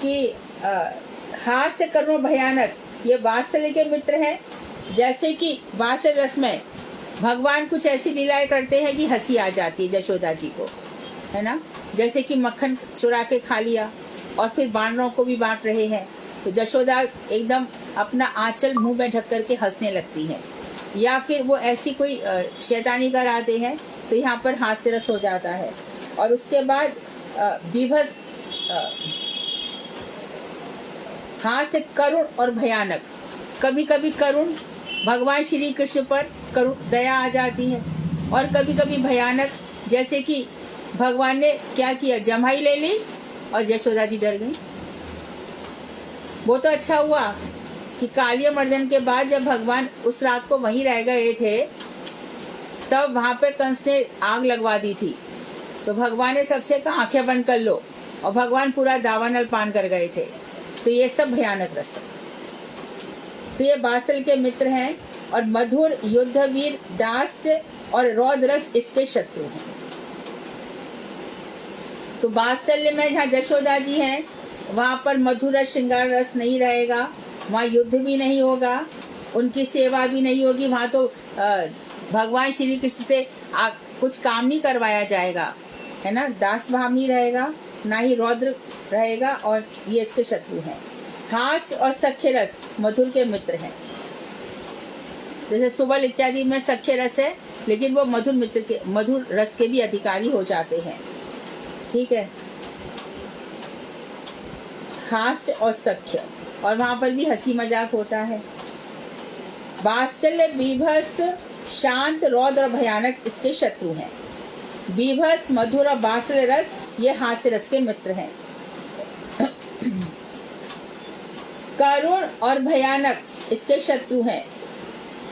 कि हास्य, करुण, भयानक ये वात्सल्य के मित्र हैं। जैसे कि वात्सल्य रस में भगवान कुछ ऐसी लीलाएं करते हैं कि हंसी आ जाती है जशोदा जी को, है ना। जैसे कि मक्खन चुरा के खा लिया और फिर बानरों को भी बांट रहे हैं, तो जशोदा एकदम अपना आंचल मुंह में ढक करके हंसने लगती है। या फिर वो ऐसी कोई शैतानी कर आते हैं तो यहाँ पर हास्य रस हो जाता है। और उसके बाद बीभत्स, हास्य, करुण और भयानक। कभी कभी करुण, भगवान श्री कृष्ण पर करुण दया आ जाती है, और कभी कभी भयानक, जैसे कि भगवान ने क्या किया, जम्हाई ले ली और यशोदा जी डर गई। वो तो अच्छा हुआ कि कालिया मर्दन के बाद जब भगवान उस रात को वहीं रह गए थे, तब वहां पर कंस ने आग लगवा दी थी, तो भगवान ने सबसे कहा आंखें बंद कर लो, और भगवान पूरा दावानल पान कर गए थे। तो ये सब भयानक रस है। तो ये वात्सल्य के मित्र हैं। और मधुर, युद्धवीर, दास्य और रौद्र रस इसके शत्रु हैं। तो वात्सल्य में जहाँ जशोदा जी हैं वहां पर मधुर रस, श्रृंगार रस नहीं रहेगा, वहाँ युद्ध भी नहीं होगा, उनकी सेवा भी नहीं होगी। वहाँ तो भगवान श्री कृष्ण से कुछ काम नहीं करवाया जाएगा, है ना। दास भाव नहीं रहेगा, ना ही रौद्र रहेगा, और ये इसके शत्रु हैं। हास्य और सख्य रस मधुर के मित्र हैं। जैसे सुबल इत्यादि में सख्य रस है, लेकिन वो मधुर रस के भी अधिकारी हो जाते हैं, ठीक है। हास्य और सख्य, और वहां पर भी हंसी मजाक होता है। वात्सल्य, बीभत्स, शांत, रौद्र और भयानक इसके शत्रु हैं। बीभत्स, मधुर और वात्सल्य रस ये हास्य रस के मित्र हैं। करुण और भयानक इसके शत्रु हैं।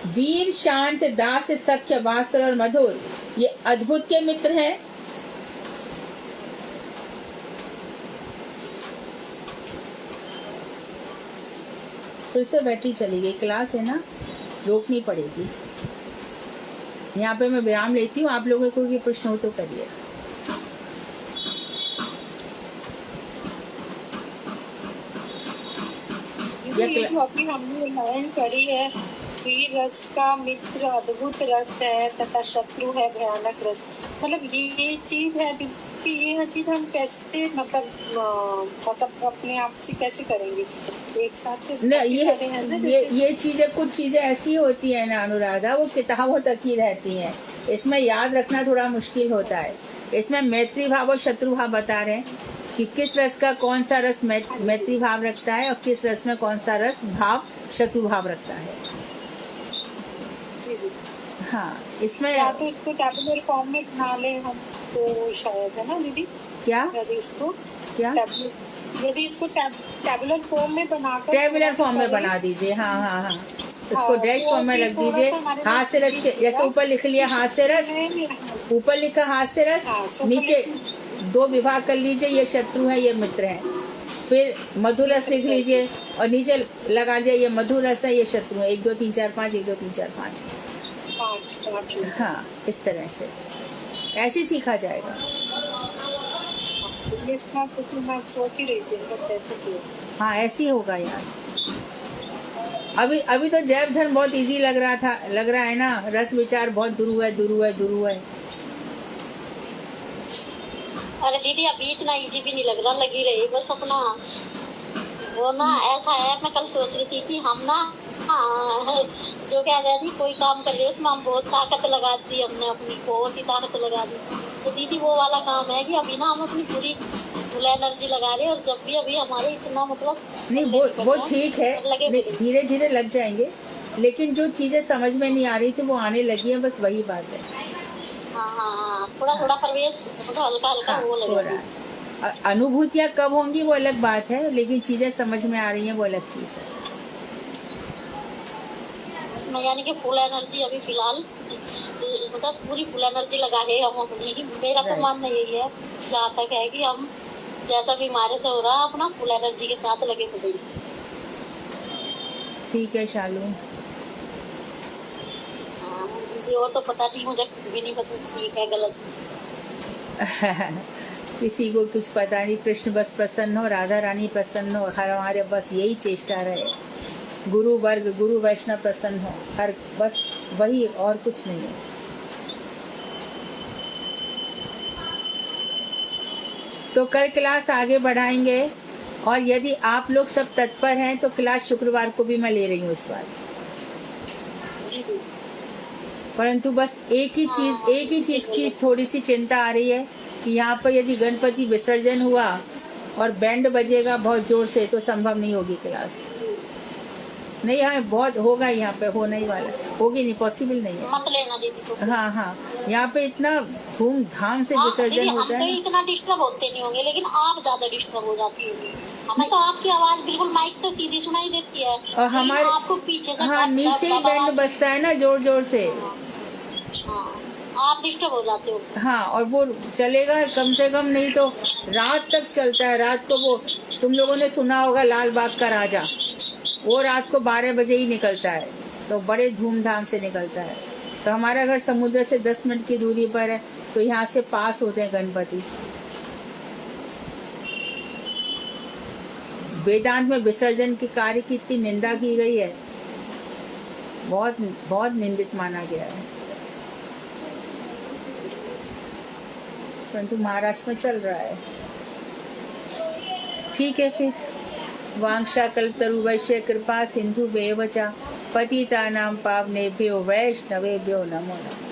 वीर, शांत, दास, सख्य, वात्सल्य और मधुर ये अद्भुत के मित्र हैं। फिर से बैटरी चली गई, क्लास है ना, रोकनी पड़ेगी। यहाँ पे मैं विराम लेती हूँ, आप लोगों को कोई प्रश्न हो तो करिए। ये जो अभी हमने लाइन पढ़ी है, वीर रस का मित्र अद्भुत रस है तथा शत्रु है भयानक रस, मतलब ये चीज है कि ये चीज हम कैसे मतलब अपने आप से कैसे करेंगे एक साथ से? न ये चीजें, कुछ चीजें ऐसी होती है ना अनुराधा, वो किताबों तक ही रहती हैं, इसमें याद रखना थोड़ा मुश्किल होता है। इसमें मैत्री भाव और शत्रु भाव बता रहे हैं कि किस रस का कौन सा रस मैत्री भाव रखता है और किस रस में कौन सा रस भाव शत्रु भाव रखता है। हाँ, इसमें या तो इसको टैबुलर फॉर्म में बना ले हम तो शायद, है ना दीदी? क्या यदि इसको टैबुलर फॉर्म में बनाकर, टेबुलर फॉर्म में बना दीजिए। हाँ हाँ हाँ, इसको डैश फॉर्म में रख दीजिए। हाथ से रस के जैसे ऊपर लिख लिया हाथ से रस, ऊपर लिखा हाथ से रस, नीचे 2 विभाग कर लीजिए, ये शत्रु है ये मित्र है। फिर मधुर रस लिख लीजिए और नीचे लगा दिया ये मधुर रस है ये शत्रु है। 1 2 3 4 5, 1 2 3 4 5। हाँ, इस तरह से ऐसे सीखा जाएगा। मैं सोच ही रही थी कैसे किया। हाँ, ऐसे ही होगा यार। अभी तो जैव धर्म बहुत इजी लग रहा है ना, रस विचार बहुत दुरु है। अरे दीदी अभी इतना इजी भी नहीं लग रहा, लगी रही बस अपना वो ना ऐसा है। मैं कल सोच रही थी कि हम ना जो क्या जी कोई काम कर रहे हैं उसमें हम बहुत ताकत लगा दी, हमने अपनी बहुत ही ताकत लगा दी। तो दीदी वो वाला काम है कि अभी ना हम अपनी पूरी फुल एनर्जी लगा रहे हैं और जब भी अभी हमारे इतना मतलब नहीं वो ठीक है, धीरे धीरे लग जाएंगे, लेकिन जो चीजें समझ में नहीं आ रही थी वो आने लगी है, बस वही बात है। हाँ, थोड़ा प्रवेश हल्का हो रहा है। अनुभूतियाँ कब होंगी वो अलग बात है, लेकिन चीजें समझ में आ रही हैं वो अलग चीज है। इसमें यानी कि फुल एनर्जी अभी फिलहाल मतलब पूरी फुल एनर्जी लगा रहे हम अपनी। मेरा तो मानना यही है जहाँ तक है कि हम जैसा भी हमारे से हो रहा है अपना फुल एनर्जी के साथ लगे हुए। ठीक है शालू। और तो पता नहीं, मुझे भी नहीं पता ठीक है गलत। किसी को कुछ पता नहीं। कृष्ण बस प्रसन्न हो, राधा रानी प्रसन्न हो, हर हमारे बस यही चेष्टा रहे। गुरु वर्ग गुरु वैष्णव प्रसन्न हो, हर बस वही, और कुछ नहीं है। तो कल क्लास आगे बढ़ाएंगे, और यदि आप लोग सब तत्पर हैं तो क्लास शुक्रवार को भी मैं ले रही हूँ इस बार। परंतु बस एक ही चीज की थोड़ी सी चिंता आ रही है कि यहाँ पर यदि गणपति विसर्जन हुआ और बैंड बजेगा बहुत जोर से तो संभव नहीं होगी क्लास। नहीं, यहाँ बहुत होगा, यहाँ पे होने ही वाला, होगी नहीं, पॉसिबल नहीं है। मत लेना दीदी तो। हाँ, यहाँ पे इतना धूमधाम से विसर्जन होता है। हम तो इतना डिस्टर्ब होते नहीं होंगे, लेकिन आप ज्यादा डिस्टर्ब हो जाती होगी। हमें तो आपकी आवाज बिल्कुल माइक से सीधी सुनाई देती है, और हमारे आपको पीछे से हाँ नीचे ही बैंड बजता है ना जोर जोर से। आप डिस्टर्ब हो जाते हो। हाँ, और वो चलेगा कम से कम नहीं तो रात तक चलता है। रात को वो तुम लोगों ने सुना होगा लाल बाग का राजा, वो रात को 12 बजे ही निकलता है, तो बड़े धूमधाम से निकलता है। तो हमारा घर समुद्र से 10 मिनट की दूरी पर है, तो यहाँ से पास होते हैं गणपति। वेदांत में विसर्जन के कार्य की इतनी निंदा की गई है, बहुत बहुत निंदित माना गया है, परंतु महाराष्ट्र में चल रहा है। ठीक है, फिर वांक्षा कल्पतरुवैश्य कृपा सिंधु वेव च पतितानां पावनेभ्यो वैष्णवेभ्यो नमो नमः।